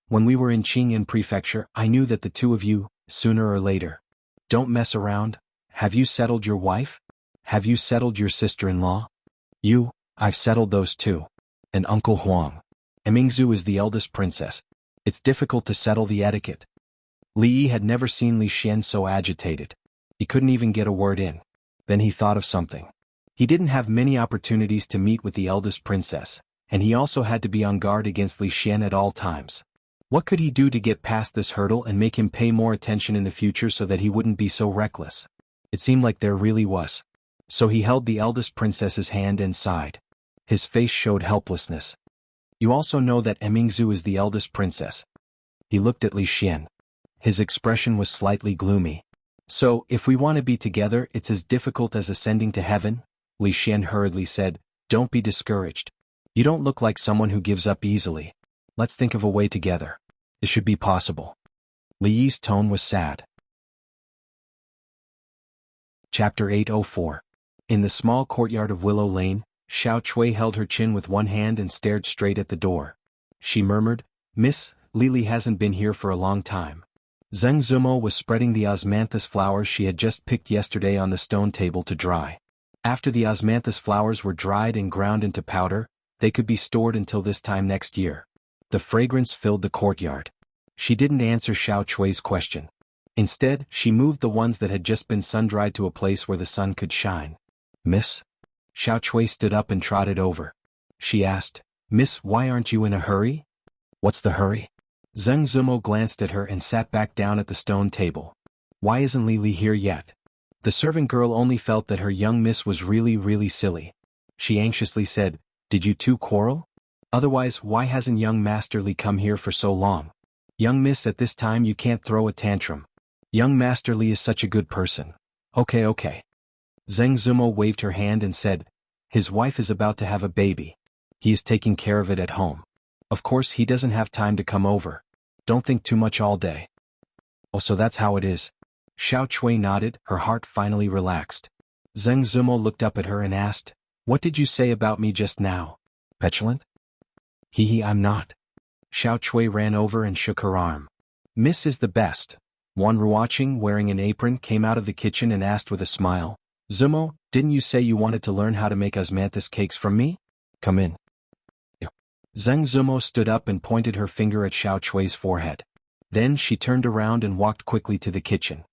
when we were in Qingyan Prefecture, I knew that the two of you, sooner or later. Don't mess around. Have you settled your wife? Have you settled your sister-in-law?" "I've settled those two. And Uncle Huang. Mingzu is the eldest princess. It's difficult to settle the etiquette." Li Yi had never seen Li Xian so agitated. He couldn't even get a word in. Then he thought of something. He didn't have many opportunities to meet with the eldest princess, and he also had to be on guard against Li Xian at all times. What could he do to get past this hurdle and make him pay more attention in the future so that he wouldn't be so reckless? It seemed like there really was. So he held the eldest princess's hand and sighed. His face showed helplessness. You also know that Emingzu is the eldest princess. He looked at Li Xian. His expression was slightly gloomy. So, if we want to be together, it's as difficult as ascending to heaven? Li Xian hurriedly said. Don't be discouraged. You don't look like someone who gives up easily. Let's think of a way together. It should be possible. Li Yi's tone was sad. Chapter 804. In the small courtyard of Willow Lane, Xiao Chui held her chin with one hand and stared straight at the door. She murmured, Miss, Lily hasn't been here for a long time. Zheng Zumo was spreading the osmanthus flowers she had just picked yesterday on the stone table to dry. After the osmanthus flowers were dried and ground into powder, they could be stored until this time next year. The fragrance filled the courtyard. She didn't answer Xiao Chui's question. Instead, she moved the ones that had just been sun-dried to a place where the sun could shine. Miss? Xiao Chui stood up and trotted over. She asked, Miss, why aren't you in a hurry? What's the hurry? Zheng Zumo glanced at her and sat back down at the stone table. Why isn't Lili here yet? The servant girl only felt that her young miss was really silly. She anxiously said, Did you two quarrel? Otherwise, why hasn't young Master Li come here for so long? Young miss, at this time you can't throw a tantrum. Young Master Li is such a good person. Okay. Zheng Zumo waved her hand and said, His wife is about to have a baby. He is taking care of it at home. Of course he doesn't have time to come over. Don't think too much all day. Oh, so that's how it is. Xiao Chui nodded, her heart finally relaxed. Zheng Zumo looked up at her and asked, What did you say about me just now? Petulant? I'm not. Xiao Chui ran over and shook her arm. Miss is the best. Wan Ruoqing, wearing an apron, came out of the kitchen and asked with a smile, Zumo, didn't you say you wanted to learn how to make osmanthus cakes from me? Come in. Zheng Zumo stood up and pointed her finger at Xiao Chui's forehead. Then she turned around and walked quickly to the kitchen.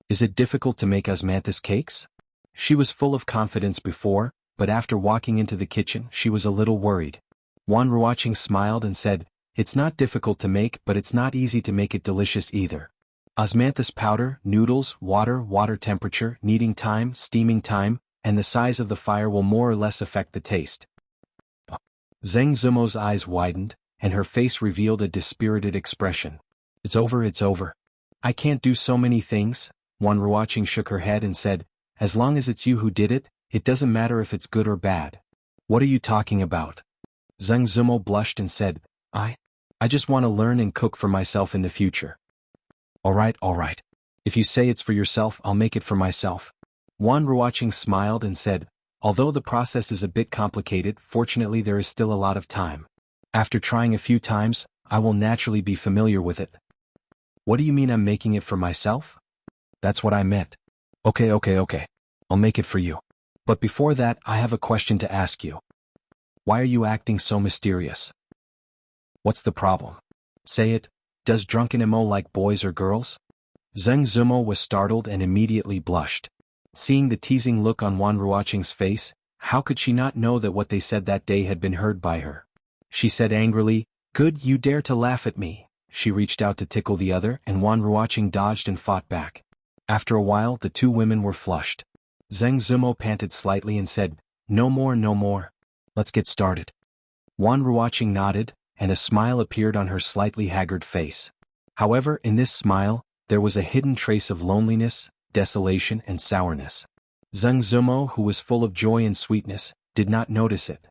Is it difficult to make osmanthus cakes? She was full of confidence before, but after walking into the kitchen she was a little worried. Wan Ruoqing smiled and said, It's not difficult to make, but it's not easy to make it delicious either. Osmanthus powder, noodles, water temperature, kneading time, steaming time, and the size of the fire will more or less affect the taste. Zheng Zumo's eyes widened, and her face revealed a dispirited expression. It's over. I can't do so many things. Wan Ruoqing shook her head and said, As long as it's you who did it, it doesn't matter if it's good or bad. What are you talking about? Zheng Zumo blushed and said, I just want to learn and cook for myself in the future. All right. If you say it's for yourself, I'll make it for myself. Wan Ruoqing smiled and said, Although the process is a bit complicated, fortunately there is still a lot of time. After trying a few times, I will naturally be familiar with it. What do you mean I'm making it for myself? That's what I meant. Okay. I'll make it for you. But before that, I have a question to ask you. Why are you acting so mysterious? What's the problem? Say it. Does drunken Mo like boys or girls? Zheng Zumo was startled and immediately blushed. Seeing the teasing look on Wan Ruoqing's face, how could she not know that what they said that day had been heard by her? She said angrily, Good, you dare to laugh at me. She reached out to tickle the other, and Wan Ruoqing dodged and fought back. After a while, the two women were flushed. Zheng Zumo panted slightly and said, No more. Let's get started. Wan Ruoqing nodded, and a smile appeared on her slightly haggard face. However, in this smile, there was a hidden trace of loneliness, desolation, and sourness. Zheng Zumo, who was full of joy and sweetness, did not notice it.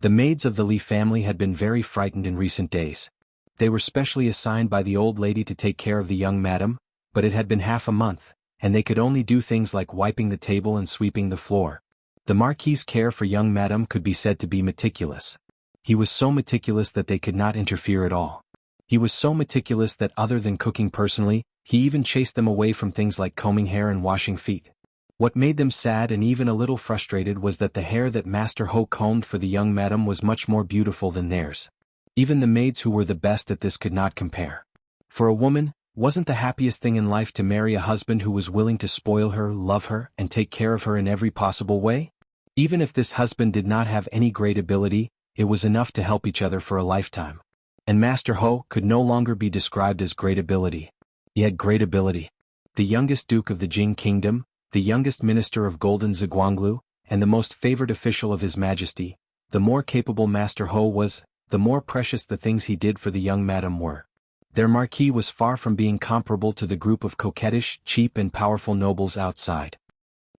The maids of the Li family had been very frightened in recent days. They were specially assigned by the old lady to take care of the young madam, but it had been half a month, and they could only do things like wiping the table and sweeping the floor. The Marquis's care for young madam could be said to be meticulous. He was so meticulous that they could not interfere at all. He was so meticulous that other than cooking personally, he even chased them away from things like combing hair and washing feet. What made them sad and even a little frustrated was that the hair that Master Ho combed for the young madam was much more beautiful than theirs. Even the maids who were the best at this could not compare. For a woman, Wasn't the happiest thing in life to marry a husband who was willing to spoil her, love her, and take care of her in every possible way? Even if this husband did not have any great ability, it was enough to help each other for a lifetime. And Master Ho could no longer be described as great ability. He had great ability. The youngest duke of the Jing kingdom, the youngest minister of Golden Ziguanglu, and the most favored official of His Majesty, the more capable Master Ho was, the more precious the things he did for the young madam were. Their marquis was far from being comparable to the group of coquettish, cheap and powerful nobles outside.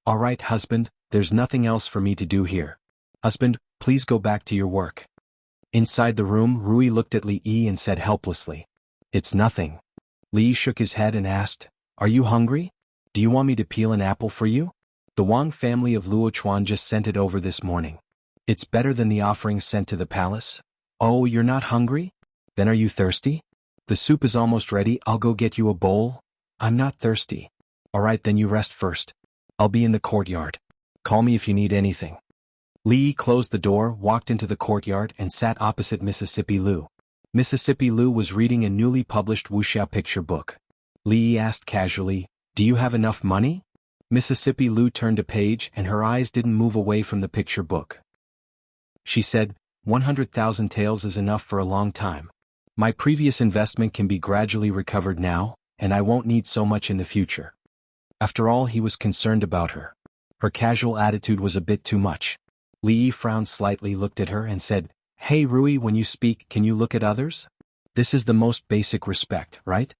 "All right, husband, there's nothing else for me to do here. Husband, please go back to your work." Inside the room, Rui looked at Li Yi and said helplessly, "It's nothing." Li Yi shook his head and asked, "Are you hungry? Do you want me to peel an apple for you? The Wang family of Luochuan just sent it over this morning. It's better than the offerings sent to the palace." "Oh, you're not hungry? Then are you thirsty? The soup is almost ready, I'll go get you a bowl." "I'm not thirsty." "All right, then you rest first. I'll be in the courtyard. Call me if you need anything." Li Yi closed the door, walked into the courtyard and sat opposite Mississippi Lu. Mississippi Lu was reading a newly published wuxia picture book. Li Yi asked casually, "Do you have enough money?" Mississippi Lu turned a page and her eyes didn't move away from the picture book. She said, 100,000 taels is enough for a long time. My previous investment can be gradually recovered now, and I won't need so much in the future." After all, he was concerned about her. Her casual attitude was a bit too much. Li Yi frowned slightly, looked at her and said, "Hey Rui, when you speak, can you look at others? This is the most basic respect, right?"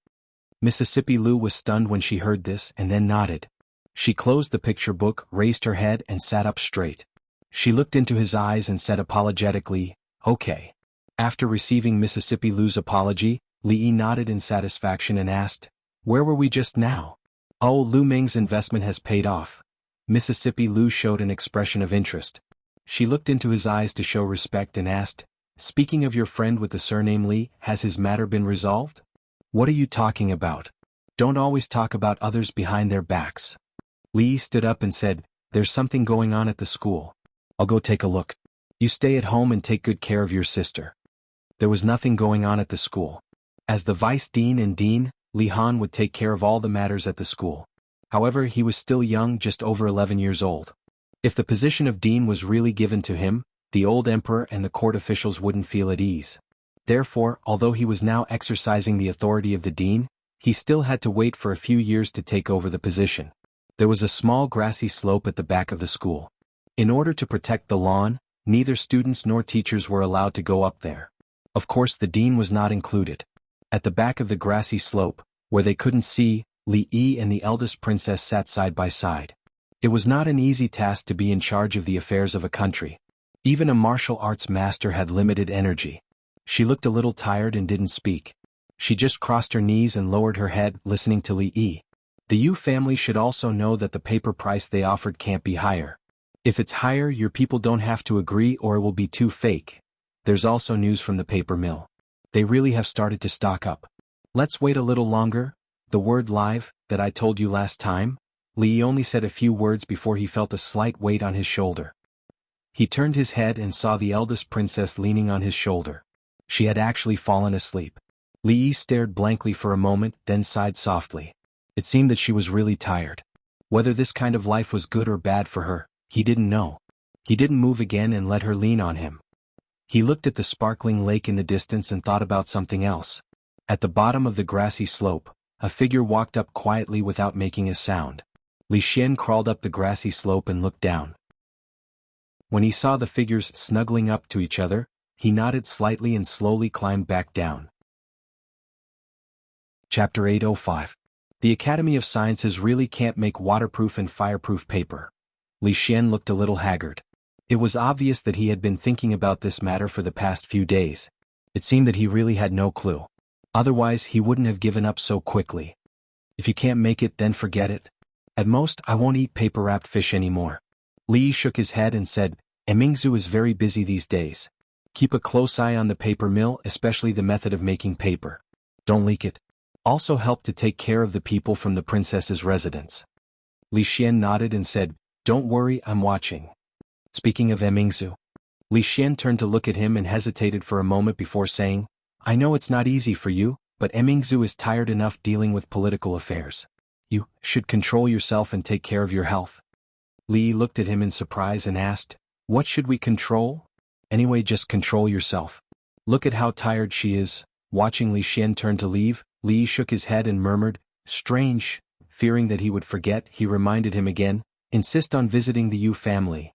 Mississippi Lu was stunned when she heard this and then nodded. She closed the picture book, raised her head and sat up straight. She looked into his eyes and said apologetically, "Okay." After receiving Mississippi Lu's apology, Li Yi nodded in satisfaction and asked, "Where were we just now?" "Oh, Lu Ming's investment has paid off." Mississippi Lu showed an expression of interest. She looked into his eyes to show respect and asked, "Speaking of your friend with the surname Li, has his matter been resolved?" "What are you talking about? Don't always talk about others behind their backs." Li Yi stood up and said, "There's something going on at the school. I'll go take a look. You stay at home and take good care of your sister." There was nothing going on at the school. As the vice dean and dean, Li Han would take care of all the matters at the school. However, he was still young, just over 11 years old. If the position of dean was really given to him, the old emperor and the court officials wouldn't feel at ease. Therefore, although he was now exercising the authority of the dean, he still had to wait for a few years to take over the position. There was a small grassy slope at the back of the school. In order to protect the lawn, neither students nor teachers were allowed to go up there. Of course, the dean was not included. At the back of the grassy slope, where they couldn't see, Li Yi and the eldest princess sat side by side. It was not an easy task to be in charge of the affairs of a country. Even a martial arts master had limited energy. She looked a little tired and didn't speak. She just crossed her knees and lowered her head, listening to Li Yi. The Yu family should also know that the paper price they offered can't be higher. If it's higher, your people don't have to agree or it will be too fake. There's also news from the paper mill. They really have started to stock up. Let's wait a little longer. The word live, that I told you last time? Li Yi only said a few words before he felt a slight weight on his shoulder. He turned his head and saw the eldest princess leaning on his shoulder. She had actually fallen asleep. Li Yi stared blankly for a moment, then sighed softly. It seemed that she was really tired. Whether this kind of life was good or bad for her, he didn't know. He didn't move again and let her lean on him. He looked at the sparkling lake in the distance and thought about something else. At the bottom of the grassy slope, a figure walked up quietly without making a sound. Li Xian crawled up the grassy slope and looked down. When he saw the figures snuggling up to each other, he nodded slightly and slowly climbed back down. Chapter 805. The Academy of Sciences really can't make waterproof and fireproof paper. Li Xian looked a little haggard. It was obvious that he had been thinking about this matter for the past few days. It seemed that he really had no clue. Otherwise, he wouldn't have given up so quickly. If you can't make it, then forget it. At most, I won't eat paper-wrapped fish anymore. Li shook his head and said, Emingzu is very busy these days. Keep a close eye on the paper mill, especially the method of making paper. Don't leak it. Also help to take care of the people from the princess's residence. Li Xian nodded and said, Don't worry, I'm watching. Speaking of Emingzu. Li Xian turned to look at him and hesitated for a moment before saying, I know it's not easy for you, but Emingzu is tired enough dealing with political affairs. You should control yourself and take care of your health. Li looked at him in surprise and asked, what should we control? Anyway, just control yourself. Look at how tired she is. Watching Li Xian turn to leave, Li shook his head and murmured, strange. Fearing that he would forget, he reminded him again, insist on visiting the Yu family.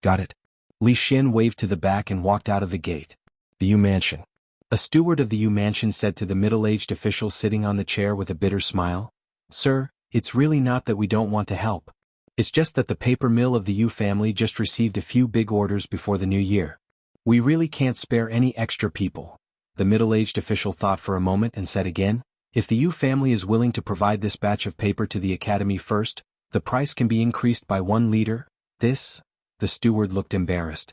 Got it. Li Xian waved to the back and walked out of the gate. The Yu mansion. A steward of the Yu mansion said to the middle-aged official sitting on the chair with a bitter smile, Sir, it's really not that we don't want to help. It's just that the paper mill of the Yu family just received a few big orders before the new year. We really can't spare any extra people. The middle-aged official thought for a moment and said again, if the Yu family is willing to provide this batch of paper to the academy first, the price can be increased by 1 liter. This? The steward looked embarrassed.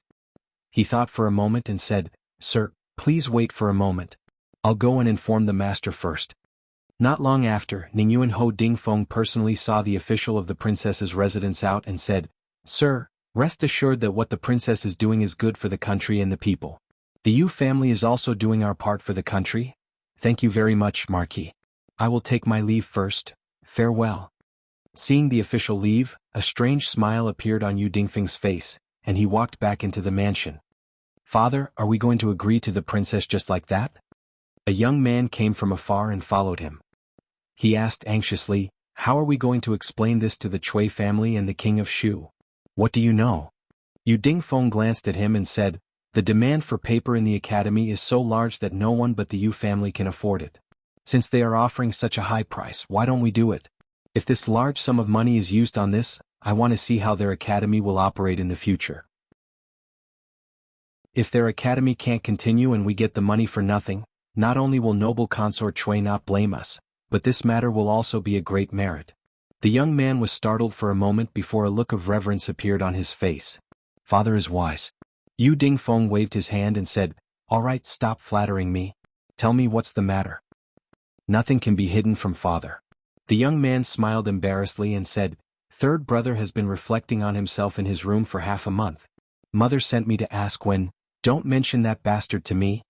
He thought for a moment and said, Sir, please wait for a moment. I'll go and inform the master first. Not long after, Ningyuan Ho Dingfeng personally saw the official of the princess's residence out and said, Sir, rest assured that what the princess is doing is good for the country and the people. The Yu family is also doing our part for the country. Thank you very much, Marquis. I will take my leave first. Farewell. Seeing the official leave, a strange smile appeared on Yu Dingfeng's face, and he walked back into the mansion. Father, are we going to agree to the princess just like that? A young man came from afar and followed him. He asked anxiously, how are we going to explain this to the Cui family and the king of Shu? What do you know? Yu Dingfeng glanced at him and said, the demand for paper in the academy is so large that no one but the Yu family can afford it. Since they are offering such a high price, why don't we do it? If this large sum of money is used on this, I want to see how their academy will operate in the future. If their academy can't continue and we get the money for nothing, not only will noble consort Cui not blame us, but this matter will also be a great merit. The young man was startled for a moment before a look of reverence appeared on his face. Father is wise. Yu Dingfeng waved his hand and said, all right, stop flattering me. Tell me what's the matter. Nothing can be hidden from father. The young man smiled embarrassedly and said, third brother has been reflecting on himself in his room for half a month. Mother sent me to ask when. Don't mention that bastard to me.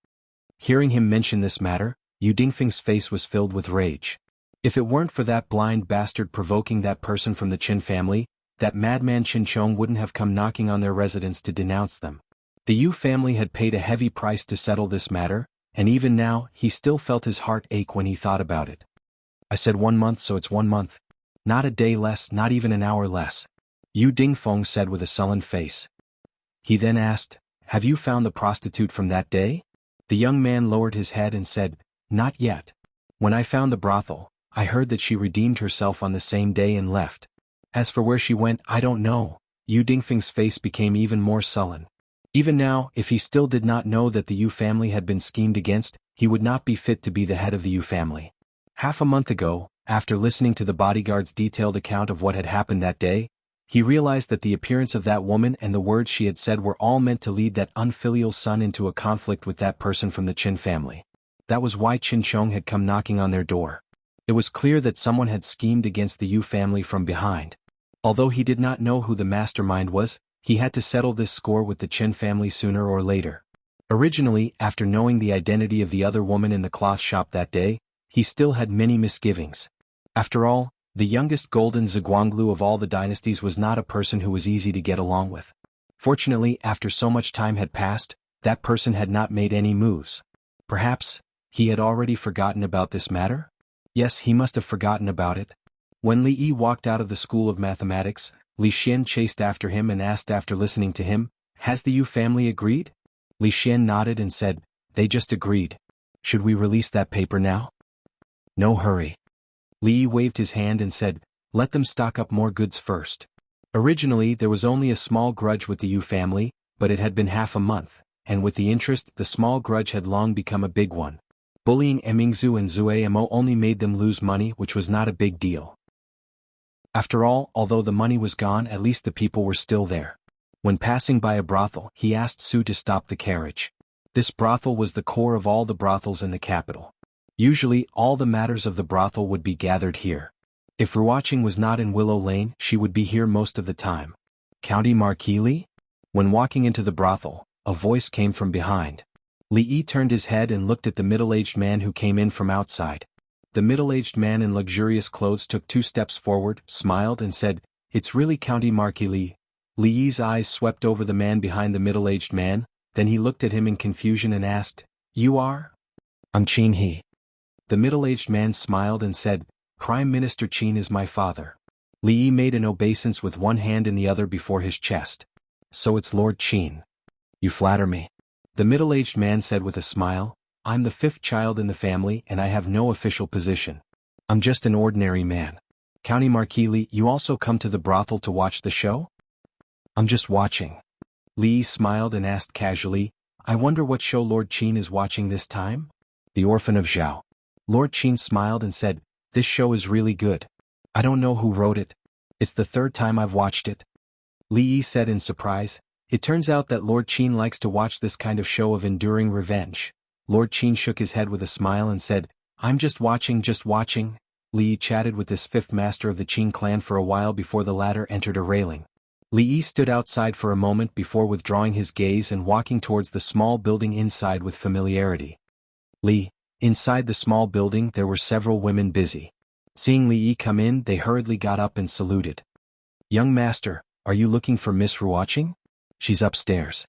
Hearing him mention this matter, Yu Dingfeng's face was filled with rage. If it weren't for that blind bastard provoking that person from the Qin family, that madman Qin Chong wouldn't have come knocking on their residence to denounce them. The Yu family had paid a heavy price to settle this matter, and even now, he still felt his heart ache when he thought about it. I said 1 month, so it's 1 month. Not a day less, not even an hour less. Yu Dingfeng said with a sullen face. He then asked, have you found the prostitute from that day? The young man lowered his head and said, not yet. When I found the brothel, I heard that she redeemed herself on the same day and left. As for where she went, I don't know. Yu Dingfeng's face became even more sullen. Even now, if he still did not know that the Yu family had been schemed against, he would not be fit to be the head of the Yu family. Half a month ago, after listening to the bodyguard's detailed account of what had happened that day, he realized that the appearance of that woman and the words she had said were all meant to lead that unfilial son into a conflict with that person from the Qin family. That was why Qin Chong had come knocking on their door. It was clear that someone had schemed against the Yu family from behind. Although he did not know who the mastermind was, he had to settle this score with the Qin family sooner or later. Originally, after knowing the identity of the other woman in the cloth shop that day, he still had many misgivings. After all, the youngest golden Zhuanglu of all the dynasties was not a person who was easy to get along with. Fortunately, after so much time had passed, that person had not made any moves. Perhaps, he had already forgotten about this matter? Yes, he must have forgotten about it. When Li Yi walked out of the school of mathematics, Li Xian chased after him and asked after listening to him, has the Yu family agreed? Li Xian nodded and said, they just agreed. Should we release that paper now? No hurry. Li Yi waved his hand and said, let them stock up more goods first. Originally there was only a small grudge with the Yu family, but it had been half a month, and with the interest the small grudge had long become a big one. Bullying Emingzu and Zue Mo only made them lose money, which was not a big deal. After all, although the money was gone, at least the people were still there. When passing by a brothel, he asked Su to stop the carriage. This brothel was the core of all the brothels in the capital. Usually, all the matters of the brothel would be gathered here. If Ruoqing was not in Willow Lane, she would be here most of the time. County Marquis Li? When walking into the brothel, a voice came from behind. Li Yi turned his head and looked at the middle-aged man who came in from outside. The middle-aged man in luxurious clothes took 2 steps forward, smiled and said, "It's really County Marquis Li." Li Yi's eyes swept over the man behind the middle-aged man, then he looked at him in confusion and asked, "You are?" "I'm Qin He." The middle-aged man smiled and said, "Prime Minister Qin is my father." Li Yi made an obeisance with one hand in the other before his chest. "So it's Lord Qin. You flatter me." The middle-aged man said with a smile, "I'm the 5th child in the family and I have no official position. I'm just an ordinary man." "County Marquis Li, you also come to the brothel to watch the show?" "I'm just watching." Li Yi smiled and asked casually, "I wonder what show Lord Qin is watching this time?" "The Orphan of Zhao." Lord Qin smiled and said, "This show is really good. I don't know who wrote it. It's the 3rd time I've watched it." Li Yi said in surprise, "It turns out that Lord Qin likes to watch this kind of show of enduring revenge." Lord Qin shook his head with a smile and said, "I'm just watching, just watching." Li Yi chatted with this 5th master of the Qin clan for a while before the latter entered a railing. Li Yi stood outside for a moment before withdrawing his gaze and walking towards the small building inside with familiarity. Inside the small building there were several women busy. Seeing Li Yi come in, they hurriedly got up and saluted. "Young master, are you looking for Miss Ruoqing? She's upstairs."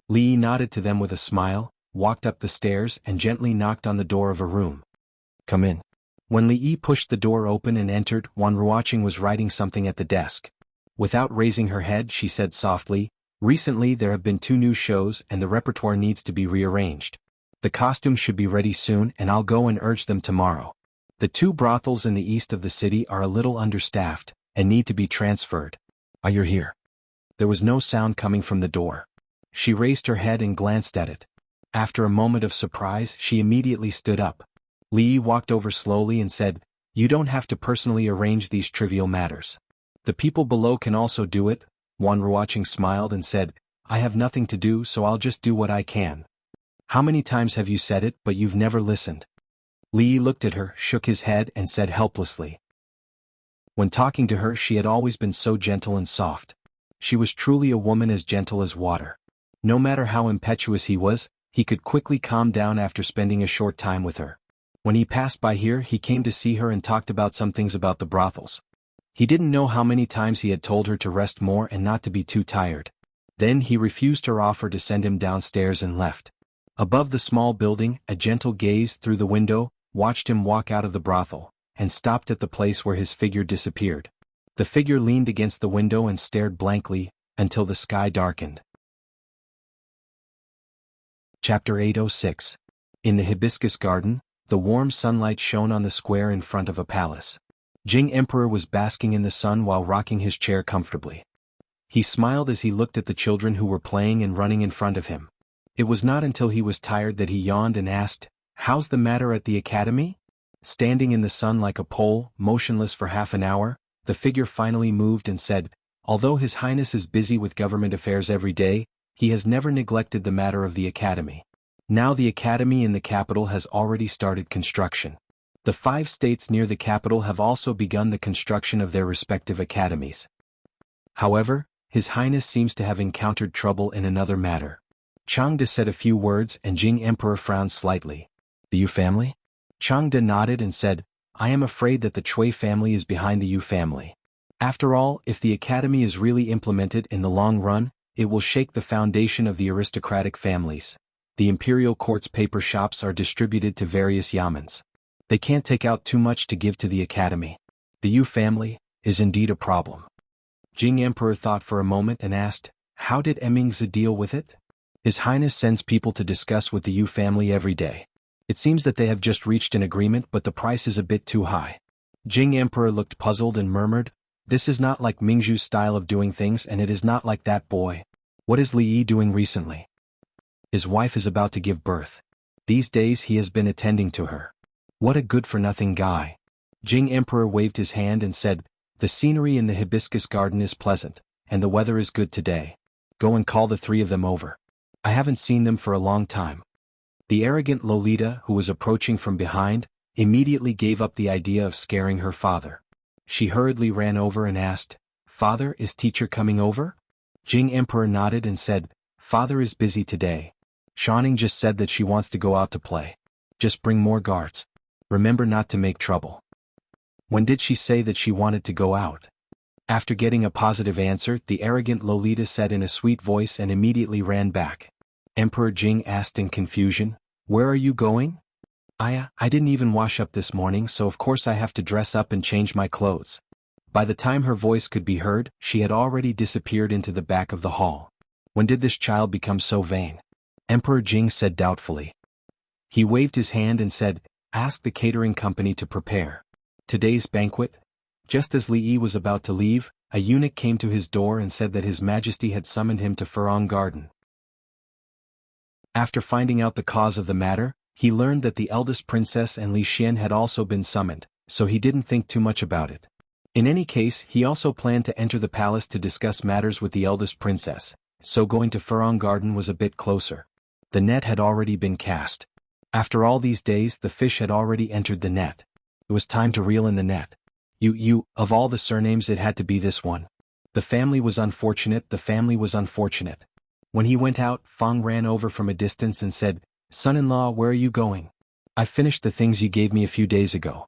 Li Yi nodded to them with a smile, walked up the stairs and gently knocked on the door of a room. "Come in." When Li Yi pushed the door open and entered, Wan Ruoqing was writing something at the desk. Without raising her head, she said softly, "Recently there have been 2 new shows and the repertoire needs to be rearranged. The costumes should be ready soon and I'll go and urge them tomorrow. The 2 brothels in the east of the city are a little understaffed and need to be transferred. You're here." There was no sound coming from the door. She raised her head and glanced at it. After a moment of surprise, she immediately stood up. Li Yi walked over slowly and said, "You don't have to personally arrange these trivial matters. The people below can also do it." Wan Ruoqing smiled and said, "I have nothing to do, so I'll just do what I can." "How many times have you said it, but you've never listened?" Li Yi looked at her, shook his head and said helplessly. When talking to her she had always been so gentle and soft. She was truly a woman as gentle as water. No matter how impetuous he was, he could quickly calm down after spending a short time with her. When he passed by here he came to see her and talked about some things about the brothels. He didn't know how many times he had told her to rest more and not to be too tired. Then he refused her offer to send him downstairs and left. Above the small building, a gentle gaze through the window watched him walk out of the brothel, and stopped at the place where his figure disappeared. The figure leaned against the window and stared blankly, until the sky darkened. Chapter 806. In the hibiscus garden, the warm sunlight shone on the square in front of a palace. Jing Emperor was basking in the sun while rocking his chair comfortably. He smiled as he looked at the children who were playing and running in front of him. It was not until he was tired that he yawned and asked, "How's the matter at the academy?" Standing in the sun like a pole, motionless for half an hour, the figure finally moved and said, "Although His Highness is busy with government affairs every day, he has never neglected the matter of the academy. Now the academy in the capital has already started construction. The 5 states near the capital have also begun the construction of their respective academies. However, His Highness seems to have encountered trouble in another matter." Changde said a few words and Jing Emperor frowned slightly. "The Yu family?" Changde nodded and said, "I am afraid that the Chui family is behind the Yu family. After all, if the academy is really implemented in the long run, it will shake the foundation of the aristocratic families. The imperial court's paper shops are distributed to various yamens. They can't take out too much to give to the academy. The Yu family is indeed a problem." Jing Emperor thought for a moment and asked, "How did Emingzi deal with it?" "His Highness sends people to discuss with the Yu family every day. It seems that they have just reached an agreement, but the price is a bit too high." Jing Emperor looked puzzled and murmured, "This is not like Mingzhu's style of doing things and it is not like that boy. What is Li Yi doing recently?" "His wife is about to give birth. These days he has been attending to her." "What a good-for-nothing guy." Jing Emperor waved his hand and said, "The scenery in the hibiscus garden is pleasant, and the weather is good today. Go and call the 3 of them over. I haven't seen them for a long time." The arrogant Lolita, who was approaching from behind, immediately gave up the idea of scaring her father. She hurriedly ran over and asked, "Father, is teacher coming over?" Jing Emperor nodded and said, "Father is busy today." Xianxia just said that she wants to go out to play. Just bring more guards. Remember not to make trouble. When did she say that she wanted to go out? After getting a positive answer, the arrogant Lolita said in a sweet voice and immediately ran back. Emperor Jing asked in confusion, "Where are you going?" I didn't even wash up this morning, so of course I have to dress up and change my clothes." By the time her voice could be heard, she had already disappeared into the back of the hall. When did this child become so vain? Emperor Jing said doubtfully. He waved his hand and said, "Ask the catering company to prepare today's banquet." Just as Li Yi was about to leave, a eunuch came to his door and said that His Majesty had summoned him to Furong Garden. After finding out the cause of the matter, he learned that the eldest princess and Li Xian had also been summoned, so he didn't think too much about it. In any case, he also planned to enter the palace to discuss matters with the eldest princess, so going to Furong Garden was a bit closer. The net had already been cast. After all these days, the fish had already entered the net. It was time to reel in the net. Of all the surnames, it had to be this one. The family was unfortunate. When he went out, Fang ran over from a distance and said, "Son-in-law, where are you going?" "I finished the things you gave me a few days ago."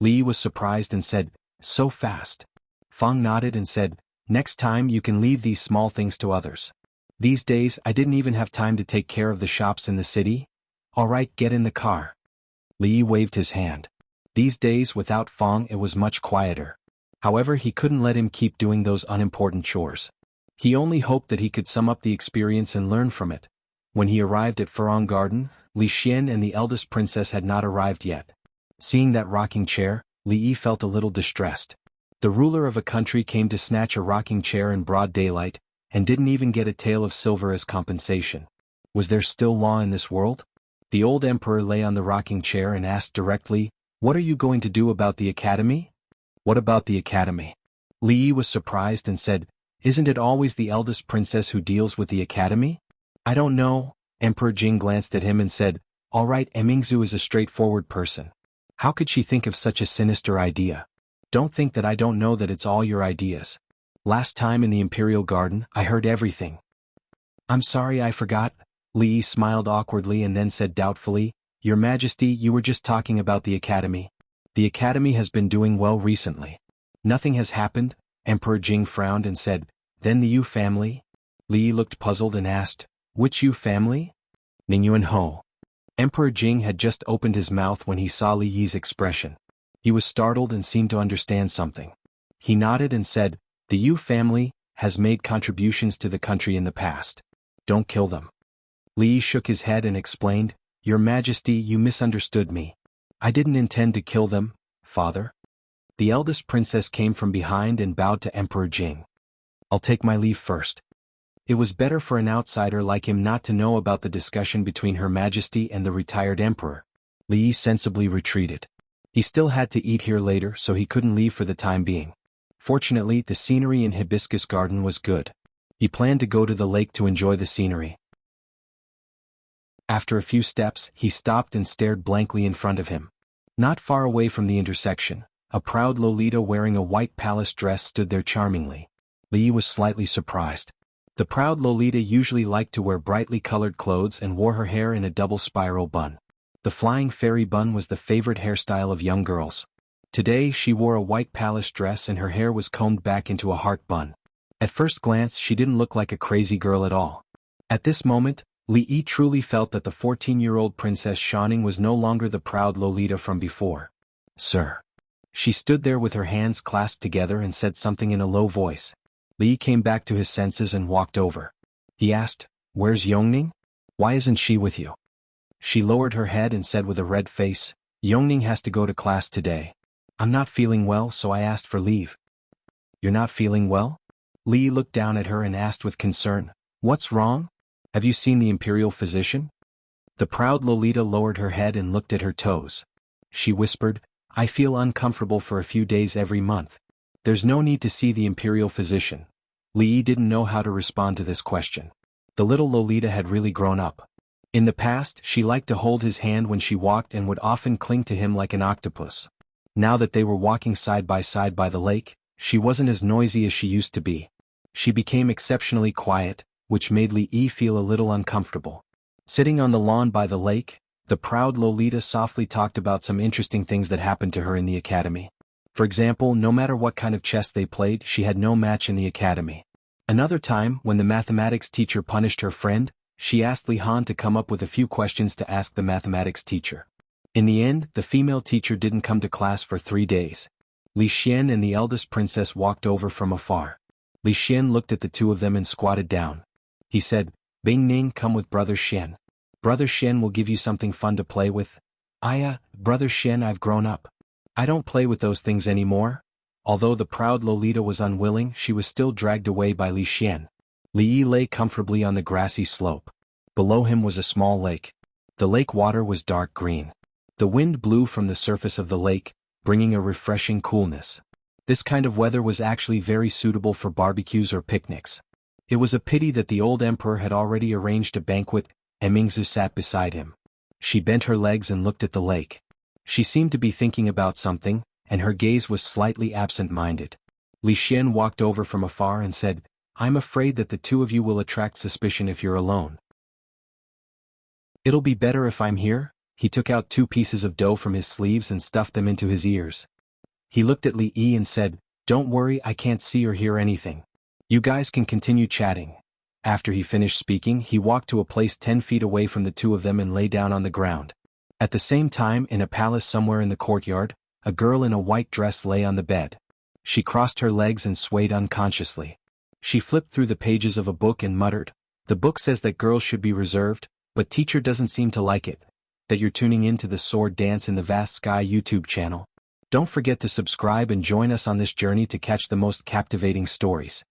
Li was surprised and said, "So fast?" Fang nodded and said, "Next time you can leave these small things to others. These days I didn't even have time to take care of the shops in the city." "All right, get in the car." Li waved his hand. These days without Fang it was much quieter. However, he couldn't let him keep doing those unimportant chores. He only hoped that he could sum up the experience and learn from it. When he arrived at Furong Garden, Li Xian and the eldest princess had not arrived yet. Seeing that rocking chair, Li Yi felt a little distressed. The ruler of a country came to snatch a rocking chair in broad daylight, and didn't even get a tael of silver as compensation. Was there still law in this world? The old emperor lay on the rocking chair and asked directly, "What are you going to do about the academy?" "What about the academy?" Li Yi was surprised and said, "Isn't it always the eldest princess who deals with the academy?" "I don't know." Emperor Jing glanced at him and said, "All right, Mingzu is a straightforward person. How could she think of such a sinister idea? Don't think that I don't know that it's all your ideas. Last time in the Imperial Garden, I heard everything." "I'm sorry, I forgot." Li Yi smiled awkwardly and then said doubtfully, "Your Majesty, you were just talking about the academy. The academy has been doing well recently." "Nothing has happened." Emperor Jing frowned and said, "Then the Yu family?" Li Yi looked puzzled and asked, "Which Yu family?" "Ningyuan Ho." Emperor Jing had just opened his mouth when he saw Li Yi's expression. He was startled and seemed to understand something. He nodded and said, "The Yu family has made contributions to the country in the past. Don't kill them." Li Yi shook his head and explained, "Your Majesty, you misunderstood me. I didn't intend to kill them, father." The eldest princess came from behind and bowed to Emperor Jing. "I'll take my leave first." It was better for an outsider like him not to know about the discussion between Her Majesty and the retired emperor. Li Yi sensibly retreated. He still had to eat here later, so he couldn't leave for the time being. Fortunately, the scenery in Hibiscus Garden was good. He planned to go to the lake to enjoy the scenery. After a few steps, he stopped and stared blankly in front of him. Not far away from the intersection, a proud Lolita wearing a white palace dress stood there charmingly. Li Yi was slightly surprised. The proud Lolita usually liked to wear brightly colored clothes and wore her hair in a double spiral bun. The flying fairy bun was the favorite hairstyle of young girls. Today she wore a white palace dress and her hair was combed back into a heart bun. At first glance she didn't look like a crazy girl at all. At this moment, Li Yi truly felt that the 14-year-old Princess Xianxia was no longer the proud Lolita from before. "Sir." She stood there with her hands clasped together and said something in a low voice. Li Yi came back to his senses and walked over. He asked, "Where's Yongning? Why isn't she with you?" She lowered her head and said with a red face, "Yongning has to go to class today. I'm not feeling well, so I asked for leave." "You're not feeling well?" Li Yi looked down at her and asked with concern, "What's wrong? Have you seen the imperial physician?" The proud Lolita lowered her head and looked at her toes. She whispered, "I feel uncomfortable for a few days every month. There's no need to see the imperial physician." Li Yi didn't know how to respond to this question. The little Lolita had really grown up. In the past, she liked to hold his hand when she walked and would often cling to him like an octopus. Now that they were walking side by the lake, she wasn't as noisy as she used to be. She became exceptionally quiet, which made Li Yi feel a little uncomfortable. Sitting on the lawn by the lake, the proud Lolita softly talked about some interesting things that happened to her in the academy. For example, no matter what kind of chess they played, she had no match in the academy. Another time, when the mathematics teacher punished her friend, she asked Li Han to come up with a few questions to ask the mathematics teacher. In the end, the female teacher didn't come to class for 3 days. Li Xian and the eldest princess walked over from afar. Li Xian looked at the two of them and squatted down. He said, "Bing Ning, come with Brother Xian. Brother Xian will give you something fun to play with." Brother Xian, I've grown up. I don't play with those things anymore." Although the proud Lolita was unwilling, she was still dragged away by Li Xian. Li Yi lay comfortably on the grassy slope. Below him was a small lake. The lake water was dark green. The wind blew from the surface of the lake, bringing a refreshing coolness. This kind of weather was actually very suitable for barbecues or picnics. It was a pity that the old emperor had already arranged a banquet, and Mingzu sat beside him. She bent her legs and looked at the lake. She seemed to be thinking about something, and her gaze was slightly absent-minded. Li Xian walked over from afar and said, "I'm afraid that the two of you will attract suspicion if you're alone. It'll be better if I'm here." He took out 2 pieces of dough from his sleeves and stuffed them into his ears. He looked at Li Yi and said, "Don't worry, I can't see or hear anything. You guys can continue chatting." After he finished speaking, he walked to a place 10 feet away from the two of them and lay down on the ground. At the same time, in a palace somewhere in the courtyard, a girl in a white dress lay on the bed. She crossed her legs and swayed unconsciously. She flipped through the pages of a book and muttered, "The book says that girls should be reserved, but teacher doesn't seem to like it." That you're tuning in to the Sword Dance in the Vast Sky YouTube channel. Don't forget to subscribe and join us on this journey to catch the most captivating stories.